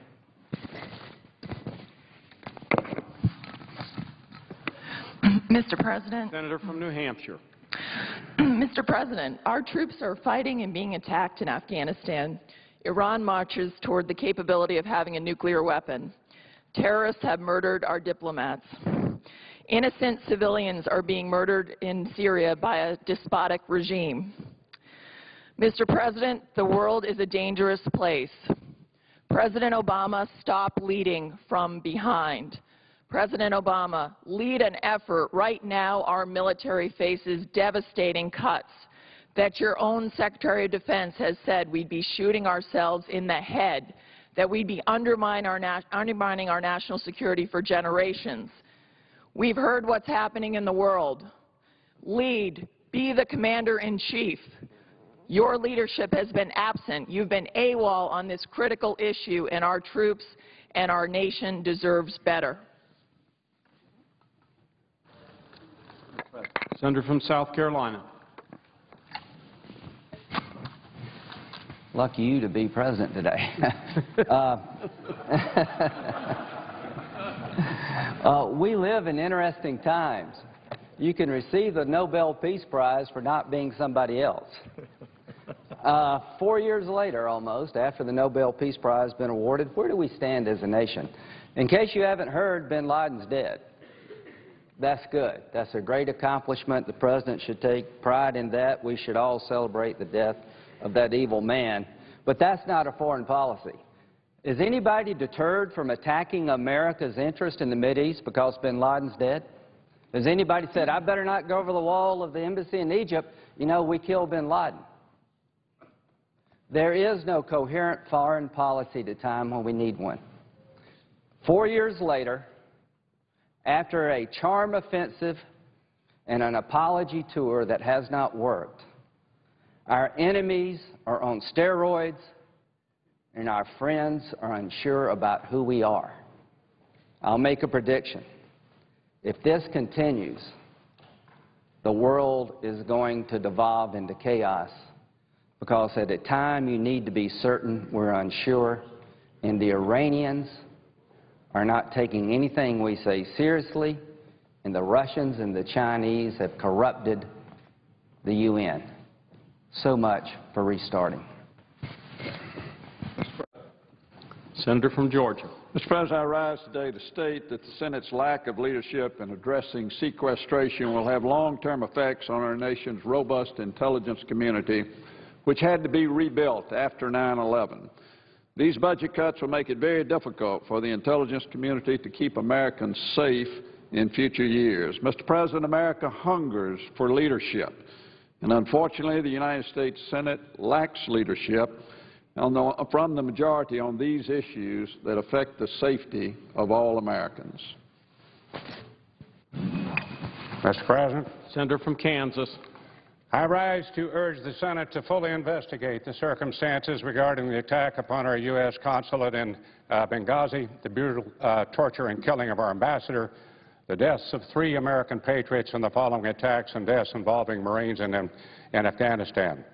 Mr. President. Senator from New Hampshire. Mr. President, our troops are fighting and being attacked in Afghanistan. Iran marches toward the capability of having a nuclear weapon. Terrorists have murdered our diplomats. Innocent civilians are being murdered in Syria by a despotic regime. Mr. President, the world is a dangerous place. President Obama, stop leading from behind. President Obama, lead an effort. Right now, our military faces devastating cuts that your own Secretary of Defense has said we'd be shooting ourselves in the head, that we'd be undermining our national security for generations. We've heard what's happening in the world. Lead. Be the commander-in-chief. Your leadership has been absent. You've been AWOL on this critical issue, and our troops and our nation deserves better. Senator from South Carolina. Lucky you to be president today. We live in interesting times. You can receive the Nobel Peace Prize for not being somebody else. 4 years later, almost, after the Nobel Peace Prize has been awarded, where do we stand as a nation? In case you haven't heard, bin Laden's dead. That's good. That's a great accomplishment. The president should take pride in that. We should all celebrate the death of that evil man. But that's not a foreign policy. Is anybody deterred from attacking America's interest in the Mideast because bin Laden's dead? Has anybody said, I better not go over the wall of the embassy in Egypt, you know, we killed bin Laden? There is no coherent foreign policy at a time when we need one. 4 years later, after a charm offensive and an apology tour that has not worked, our enemies are on steroids and our friends are unsure about who we are. I'll make a prediction. If this continues, the world is going to devolve into chaos, because at a time you need to be certain we're unsure, and the Iranians are not taking anything we say seriously, and the Russians and the Chinese have corrupted the UN. So much for restarting. Senator from Georgia. Mr. President, I rise today to state that the Senate's lack of leadership in addressing sequestration will have long-term effects on our nation's robust intelligence community, which had to be rebuilt after 9/11. These budget cuts will make it very difficult for the intelligence community to keep Americans safe in future years. Mr. President, America hungers for leadership, and unfortunately the United States Senate lacks leadership from the majority on these issues that affect the safety of all Americans. Mr. President. Senator from Kansas. I rise to urge the Senate to fully investigate the circumstances regarding the attack upon our U.S. consulate in Benghazi, the brutal torture and killing of our ambassador, the deaths of 3 American patriots and the following attacks and deaths involving Marines in Afghanistan.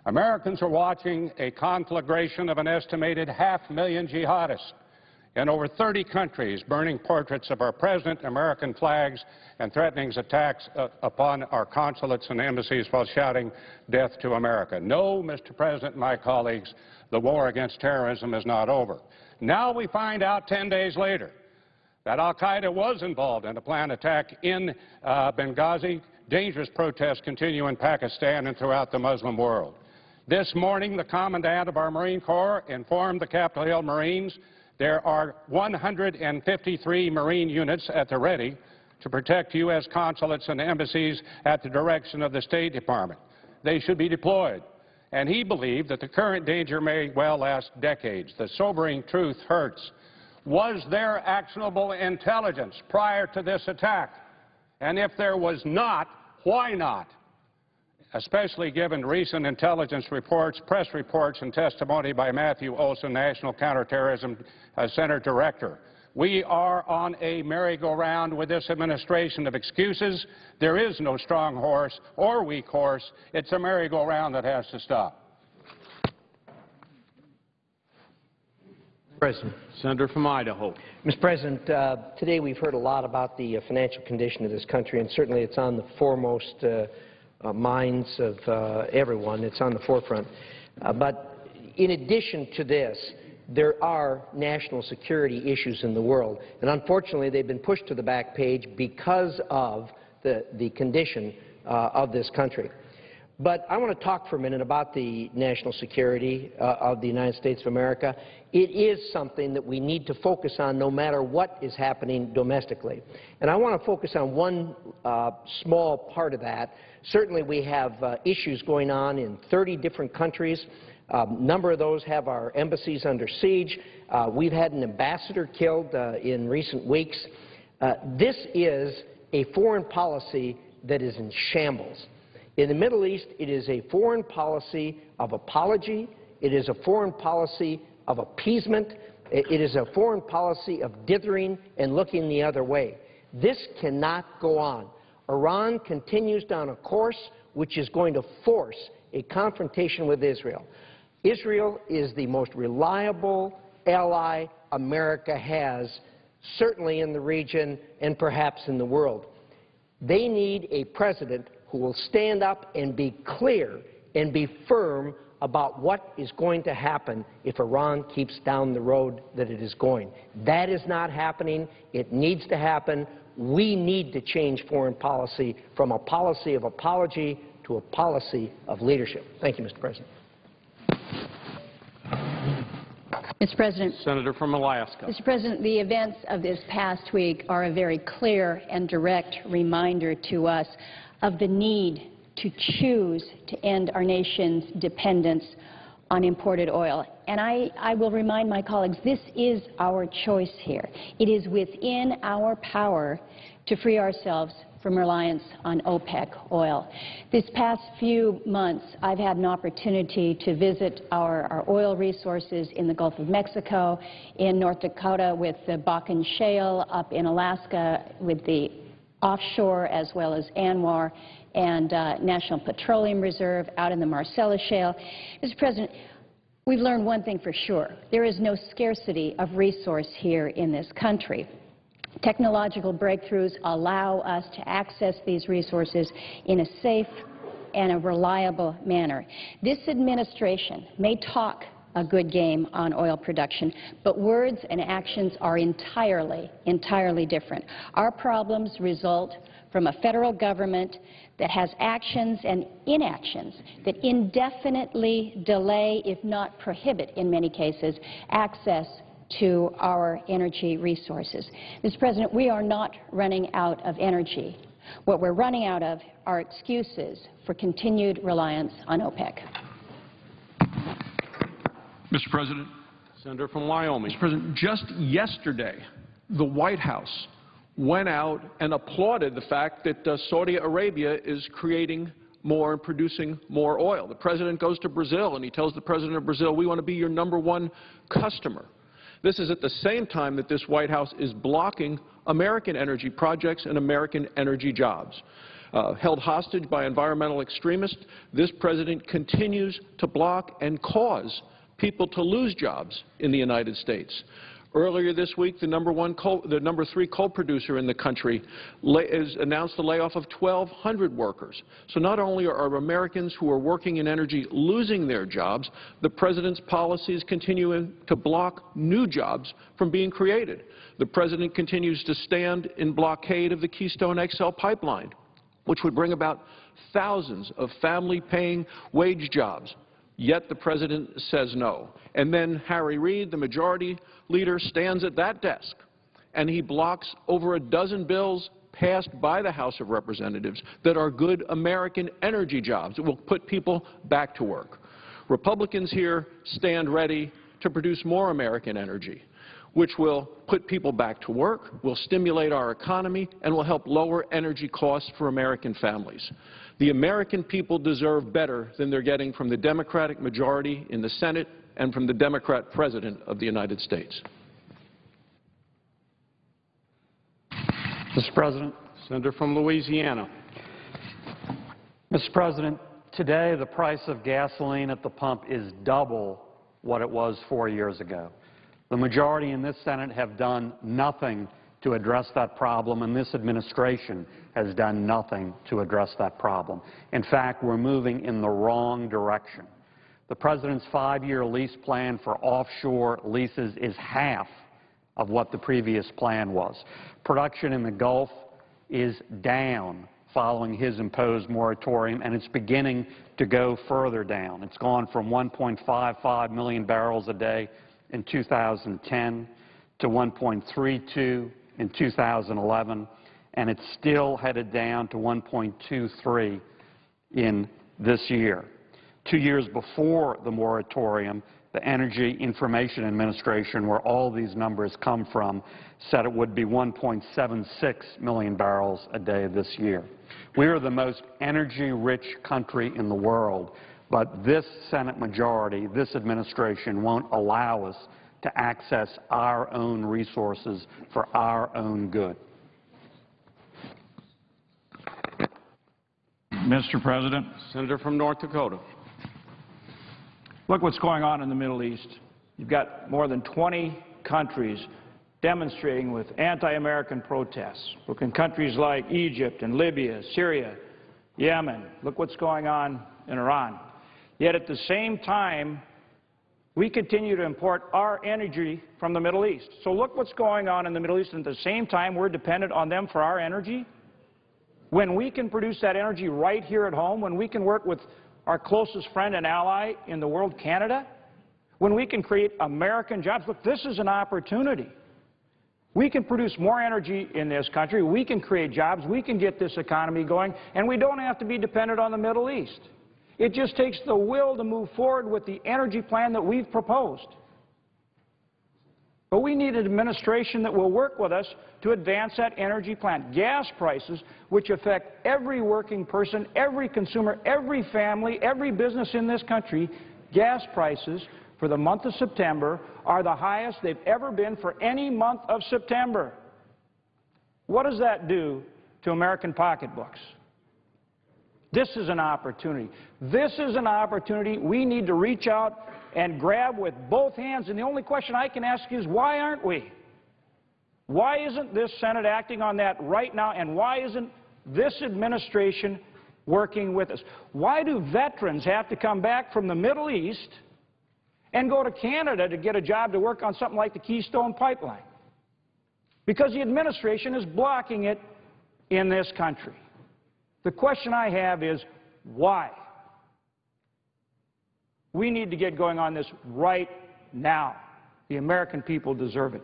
Americans are watching a conflagration of an estimated 500,000 jihadists in over 30 countries, burning portraits of our president, American flags, and threatening attacks upon our consulates and embassies while shouting death to America. No, Mr. President and my colleagues, the war against terrorism is not over. Now we find out 10 days later that al-Qaeda was involved in a planned attack in Benghazi. Dangerous protests continue in Pakistan and throughout the Muslim world. This morning, the Commandant of our Marine Corps informed the Capitol Hill Marines there are 153 Marine units at the ready to protect U.S. consulates and embassies at the direction of the State Department. They should be deployed. And he believed that the current danger may well last decades. The sobering truth hurts. Was there actionable intelligence prior to this attack? And if there was not, why not? Especially given recent intelligence reports, press reports, and testimony by Matthew Olson, National Counterterrorism Center Director. We are on a merry-go-round with this administration of excuses. There is no strong horse or weak horse. It's a merry-go-round that has to stop. President. Senator from Idaho. Mr. President, today we've heard a lot about the financial condition of this country, and certainly it's on the foremost minds of everyone. It's on the forefront. But in addition to this, there are national security issues in the world, and unfortunately they've been pushed to the back page because of the condition of this country. But I want to talk for a minute about the national security of the United States of America. It is something that we need to focus on no matter what is happening domestically. And I want to focus on one small part of that. Certainly we have issues going on in 30 different countries. A number of those have our embassies under siege. We've had an ambassador killed in recent weeks. This is a foreign policy that is in shambles. In the Middle East, it is a foreign policy of apology. It is a foreign policy of appeasement. It is a foreign policy of dithering and looking the other way. This cannot go on. Iran continues down a course which is going to force a confrontation with Israel. Israel is the most reliable ally America has, certainly in the region and perhaps in the world. They need a president who will stand up and be clear and be firm about what is going to happen if Iran keeps down the road that it is going. That is not happening. It needs to happen. We need to change foreign policy from a policy of apology to a policy of leadership. Thank you, Mr. President. Mr. President. Senator from Alaska. Mr. President, the events of this past week are a very clear and direct reminder to us of the need to choose to end our nation's dependence on imported oil. And I will remind my colleagues, this is our choice here. It is within our power to free ourselves from reliance on OPEC oil. This past few months, I've had an opportunity to visit our oil resources in the Gulf of Mexico, in North Dakota with the Bakken Shale, up in Alaska with the offshore as well as ANWR, and National Petroleum Reserve out in the Marcellus Shale. Mr. President, we've learned one thing for sure. There is no scarcity of resource here in this country. Technological breakthroughs allow us to access these resources in a safe and a reliable manner. This administration may talk a good game on oil production, but words and actions are entirely different. Our problems result from a federal government that has actions and inactions that indefinitely delay, if not prohibit in many cases, access to our energy resources. Mr. President, we are not running out of energy. What we're running out of are excuses for continued reliance on OPEC. Mr. President. Senator from Wyoming. Mr. President, just yesterday, the White House went out and applauded the fact that Saudi Arabia is creating more and producing more oil. The President goes to Brazil and he tells the President of Brazil, we want to be your #1 customer. This is at the same time that this White House is blocking American energy projects and American energy jobs. Held hostage by environmental extremists, this President continues to block and cause people to lose jobs in the United States. Earlier this week, the number 3 coal producer in the country has announced the layoff of 1,200 workers. So not only are Americans who are working in energy losing their jobs, the President's policies continue to block new jobs from being created. The President continues to stand in blockade of the Keystone XL pipeline, which would bring about thousands of family-paying wage jobs. Yet the President says no. And then Harry Reid, the majority leader, stands at that desk and he blocks over a dozen bills passed by the House of Representatives that are good American energy jobs that will put people back to work. Republicans here stand ready to produce more American energy, which will put people back to work, will stimulate our economy, and will help lower energy costs for American families. The American people deserve better than they're getting from the Democratic majority in the Senate and from the Democrat President of the United States. Mr. President. Senator from Louisiana. Mr. President, today the price of gasoline at the pump is double what it was 4 years ago. The majority in this Senate have done nothing to address that problem, and this administration has done nothing to address that problem. In fact, we're moving in the wrong direction. The President's 5-year lease plan for offshore leases is half of what the previous plan was. Production in the Gulf is down following his imposed moratorium, and it's beginning to go further down. It's gone from 1.55 million barrels a day in 2010 to 1.32 in 2011, and it's still headed down to 1.23 in this year. 2 years before the moratorium, the Energy Information Administration, where all these numbers come from, said it would be 1.76 million barrels a day this year. We are the most energy-rich country in the world, but this Senate majority, this administration, won't allow us to access our own resources for our own good. Mr. President. Senator from North Dakota. Look what's going on in the Middle East. You've got more than 20 countries demonstrating with anti-American protests. Look in countries like Egypt and Libya, Syria, Yemen. Look what's going on in Iran. Yet at the same time, we continue to import our energy from the Middle East. So look what's going on in the Middle East, and at the same time we're dependent on them for our energy. When we can produce that energy right here at home, when we can work with our closest friend and ally in the world, Canada, when we can create American jobs, look, this is an opportunity. We can produce more energy in this country, we can create jobs, we can get this economy going, and we don't have to be dependent on the Middle East. It just takes the will to move forward with the energy plan that we've proposed. But we need an administration that will work with us to advance that energy plan. Gas prices, which affect every working person, every consumer, every family, every business in this country, gas prices for the month of September are the highest they've ever been for any month of September. What does that do to American pocketbooks? This is an opportunity. This is an opportunity we need to reach out and grab with both hands. And the only question I can ask is, why aren't we? Why isn't this Senate acting on that right now? And why isn't this administration working with us? Why do veterans have to come back from the Middle East and go to Canada to get a job to work on something like the Keystone Pipeline? Because the administration is blocking it in this country. The question I have is, why? We need to get going on this right now. The American people deserve it.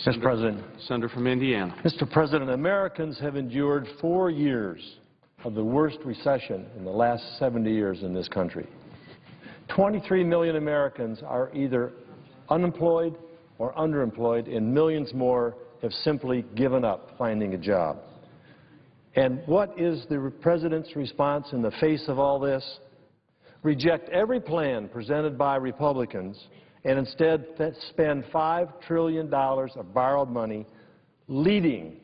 Mr. President. Senator from Indiana. Mr. President, Americans have endured 4 years of the worst recession in the last 70 years in this country. 23 million Americans are either unemployed or underemployed, and millions more have simply given up finding a job. And what is the President's response in the face of all this? Reject every plan presented by Republicans and instead spend $5 trillion of borrowed money leading,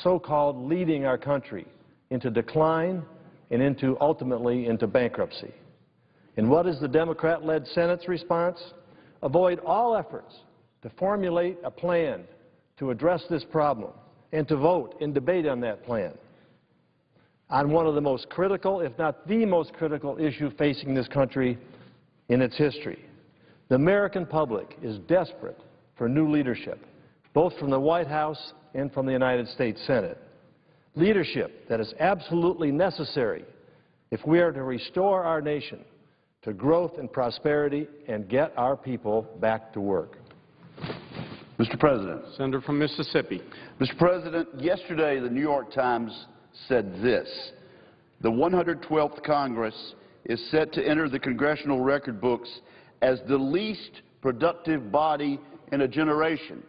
so-called leading our country into decline and ultimately into bankruptcy. And what is the Democrat-led Senate's response? Avoid all efforts to formulate a plan to address this problem and to vote and debate on that plan on one of the most critical, if not the most critical issue facing this country in its history. The American public is desperate for new leadership, both from the White House and from the United States Senate. Leadership that is absolutely necessary if we are to restore our nation to growth and prosperity and get our people back to work. Mr. President. Senator from Mississippi. Mr. President, yesterday the New York Times said this: the 112th Congress is set to enter the congressional record books as the least productive body in a generation.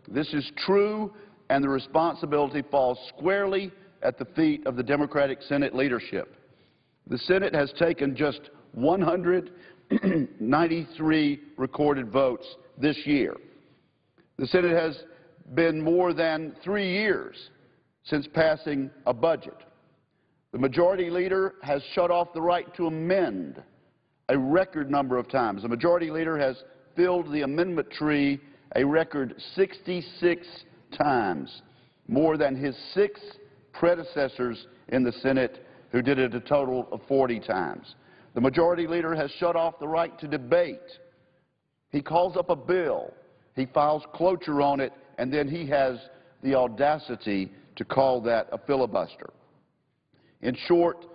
This is true, and the responsibility falls squarely at the feet of the Democratic Senate leadership. The Senate has taken just 193 recorded votes this year. The Senate has been more than 3 years since passing a budget. The majority leader has shut off the right to amend a record number of times. The majority leader has filled the amendment tree a record 66 times, more than his 6 predecessors in the Senate, who did it a total of 40 times. The majority leader has shut off the right to debate. He calls up a bill, he files cloture on it, and then he has the audacity to call that a filibuster. In short,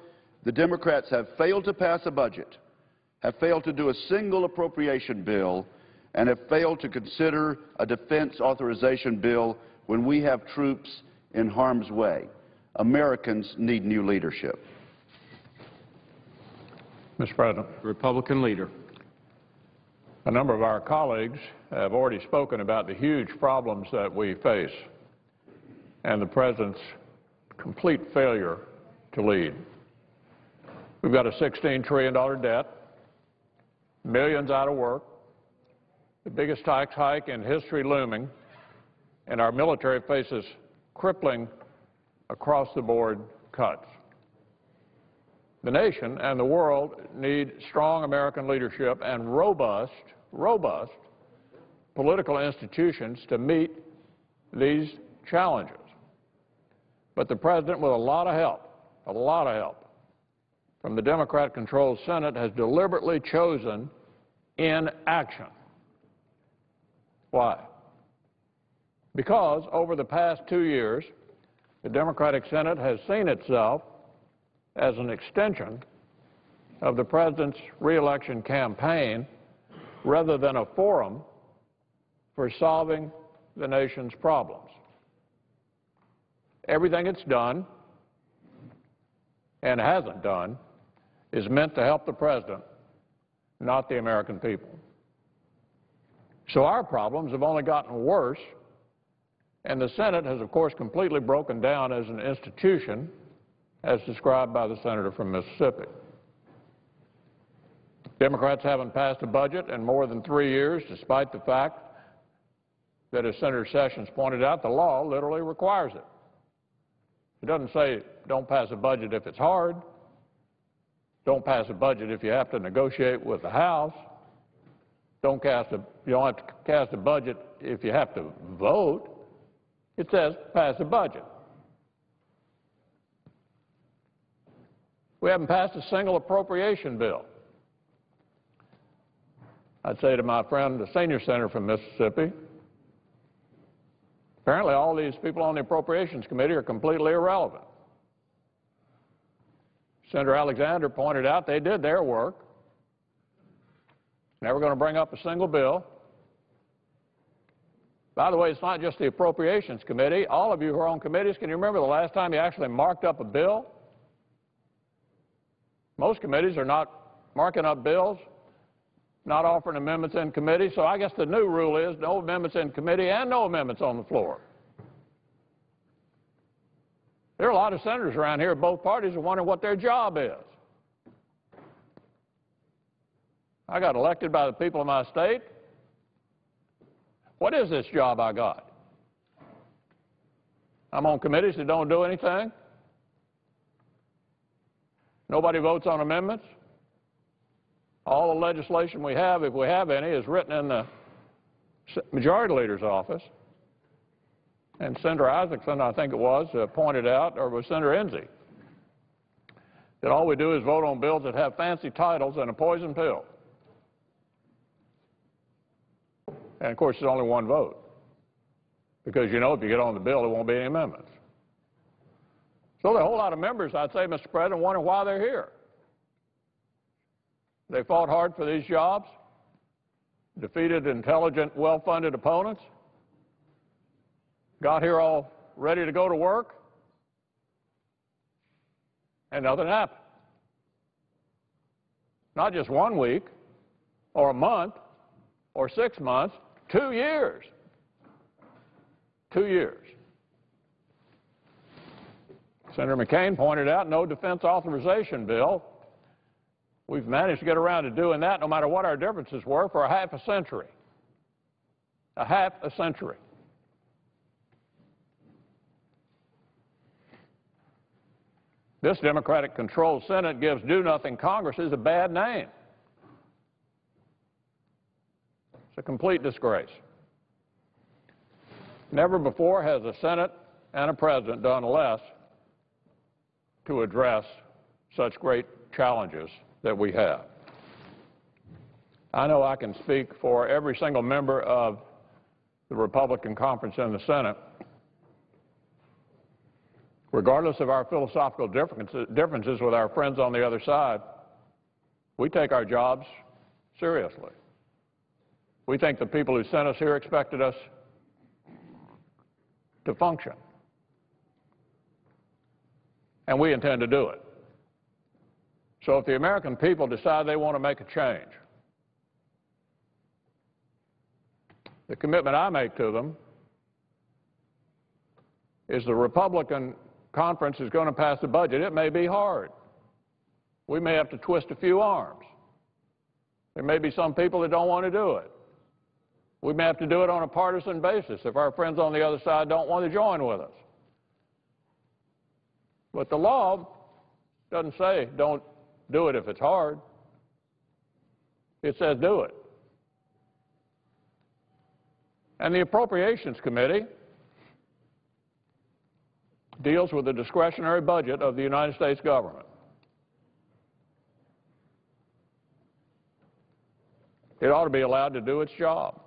the Democrats have failed to pass a budget, have failed to do a single appropriation bill, and have failed to consider a defense authorization bill when we have troops in harm's way. Americans need new leadership. Mr. President. Republican leader. A number of our colleagues have already spoken about the huge problems that we face and the President's complete failure to lead. We've got a $16 trillion debt, millions out of work, the biggest tax hike in history looming, and our military faces crippling across-the-board cuts. The nation and the world need strong American leadership and robust political institutions to meet these challenges. But the President, with a lot of help from the Democrat-controlled Senate, has deliberately chosen inaction. Why? Because over the past 2 years, the Democratic Senate has seen itself as an extension of the President's re-election campaign rather than a forum for solving the nation's problems. Everything it's done and hasn't done is meant to help the President, not the American people. So our problems have only gotten worse, and the Senate has, of course, completely broken down as an institution, as described by the senator from Mississippi. Democrats haven't passed a budget in more than 3 years, despite the fact that, as Senator Sessions pointed out, the law literally requires it. It doesn't say don't pass a budget if it's hard, don't pass a budget if you have to negotiate with the House, you don't have to cast a budget if you have to vote. It says pass a budget. We haven't passed a single appropriation bill. I'd say to my friend, the senior senator from Mississippi, apparently all these people on the Appropriations Committee are completely irrelevant. Senator Alexander pointed out they did their work. Never going to bring up a single bill. By the way, it's not just the Appropriations Committee. All of you who are on committees, can you remember the last time you actually marked up a bill? Most committees are not marking up bills, not offering amendments in committee, so I guess the new rule is no amendments in committee and no amendments on the floor. There are a lot of senators around here of both parties who wonder what their job is. I got elected by the people of my state. What is this job I got? I'm on committees that don't do anything. Nobody votes on amendments. All the legislation we have, if we have any, is written in the Majority Leader's office. And Senator Isaacson, I think it was, pointed out, or was Senator Enzi, that all we do is vote on bills that have fancy titles and a poison pill. And, of course, there's only one vote. Because, you know, if you get on the bill, there won't be any amendments. So there are a whole lot of members, I'd say, Mr. President, wondering why they're here. They fought hard for these jobs, defeated intelligent, well-funded opponents, got here all ready to go to work, and nothing happened. Not just 1 week, or a month, or 6 months, 2 years. 2 years. Senator McCain pointed out no defense authorization bill. We've managed to get around to doing that, no matter what our differences were, for a half a century. A half a century. This Democratic-controlled Senate gives do-nothing Congresses a bad name. It's a complete disgrace. Never before has a Senate and a President done less to address such great challenges that we have. I know I can speak for every single member of the Republican conference in the Senate. Regardless of our philosophical differences with our friends on the other side, we take our jobs seriously. We think the people who sent us here expected us to function. And we intend to do it. So if the American people decide they want to make a change, the commitment I make to them is the Republican conference is going to pass a budget. It may be hard. We may have to twist a few arms. There may be some people that don't want to do it. We may have to do it on a partisan basis if our friends on the other side don't want to join with us. But the law doesn't say don't do it if it's hard. It says do it. And the Appropriations Committee deals with the discretionary budget of the United States government. It ought to be allowed to do its job.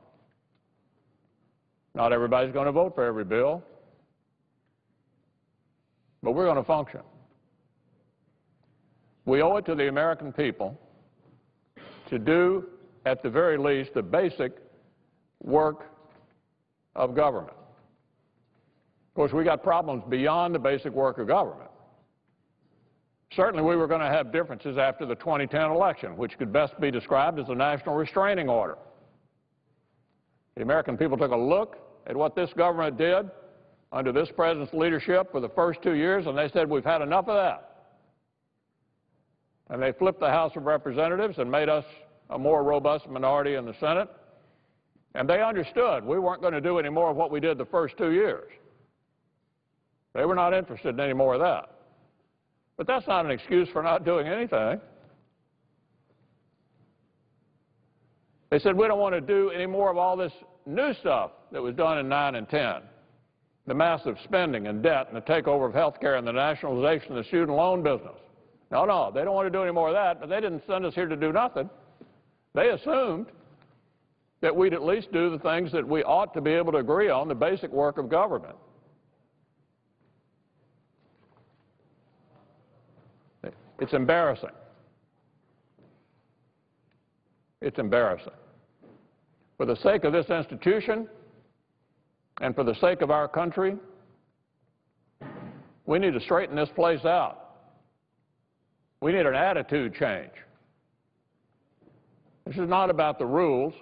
Not everybody's going to vote for every bill, but we're going to function. We owe it to the American people to do, at the very least, the basic work of government. Of course, we got problems beyond the basic work of government. Certainly, we were going to have differences after the 2010 election, which could best be described as a national restraining order. The American people took a look at what this government did under this president's leadership for the first 2 years, and they said, we've had enough of that. And they flipped the House of Representatives and made us a more robust minority in the Senate. And they understood we weren't going to do any more of what we did the first 2 years. They were not interested in any more of that. But that's not an excuse for not doing anything. They said, we don't want to do any more of all this new stuff that was done in 9 and 10. The massive spending and debt and the takeover of health care and the nationalization of the student loan business. No, they don't want to do any more of that, but they didn't send us here to do nothing. They assumed that we'd at least do the things that we ought to be able to agree on, the basic work of government. It's embarrassing. It's embarrassing. For the sake of this institution and for the sake of our country, we need to straighten this place out. We need an attitude change. This is not about the rules.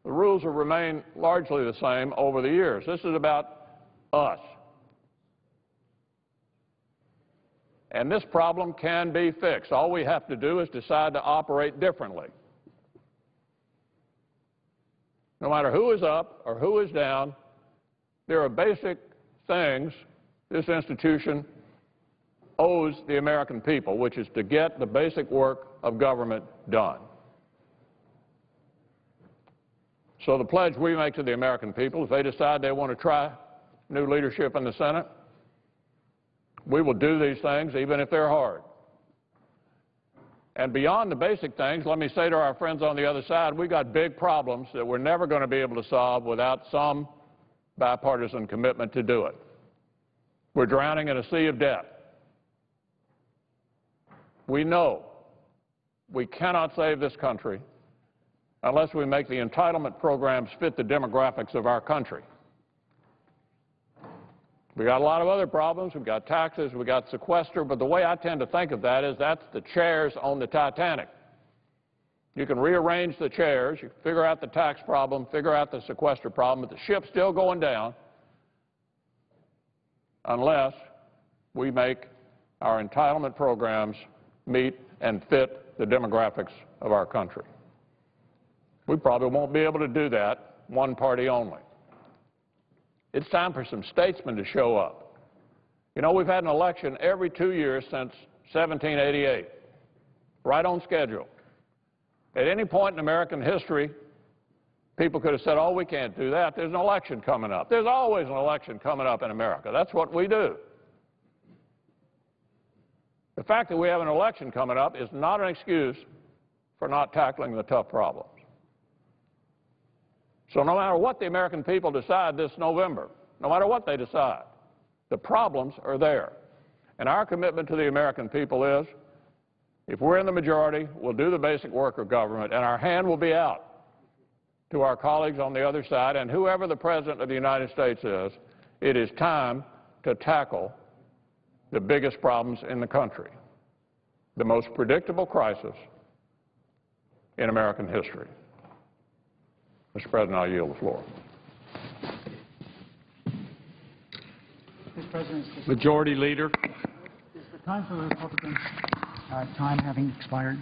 The rules have remained largely the same over the years. This is about us. And this problem can be fixed. All we have to do is decide to operate differently. No matter who is up or who is down, there are basic things this institution owes the American people, which is to get the basic work of government done. So the pledge we make to the American people, if they decide they want to try new leadership in the Senate, we will do these things even if they're hard. And beyond the basic things, let me say to our friends on the other side, we've got big problems that we're never going to be able to solve without some bipartisan commitment to do it. We're drowning in a sea of debt. We know we cannot save this country unless we make the entitlement programs fit the demographics of our country. We got a lot of other problems. We've got taxes, we've got sequester, but the way I tend to think of that is that's the chairs on the Titanic. You can rearrange the chairs, you can figure out the tax problem, figure out the sequester problem, but the ship's still going down unless we make our entitlement programs meet and fit the demographics of our country. We probably won't be able to do that one party only. It's time for some statesmen to show up. You know, we've had an election every 2 years since 1788, right on schedule. At any point in American history, people could have said, oh, we can't do that. There's an election coming up. There's always an election coming up in America. That's what we do. The fact that we have an election coming up is not an excuse for not tackling the tough problems. So no matter what the American people decide this November, no matter what they decide, the problems are there. And our commitment to the American people is, if we're in the majority, we'll do the basic work of government, and our hand will be out to our colleagues on the other side, and whoever the President of the United States is, it is time to tackle the biggest problems in the country, the most predictable crisis in American history. Mr. President, I yield the floor. Mr. President, Majority Leader. is the time for the Republicans time having expired?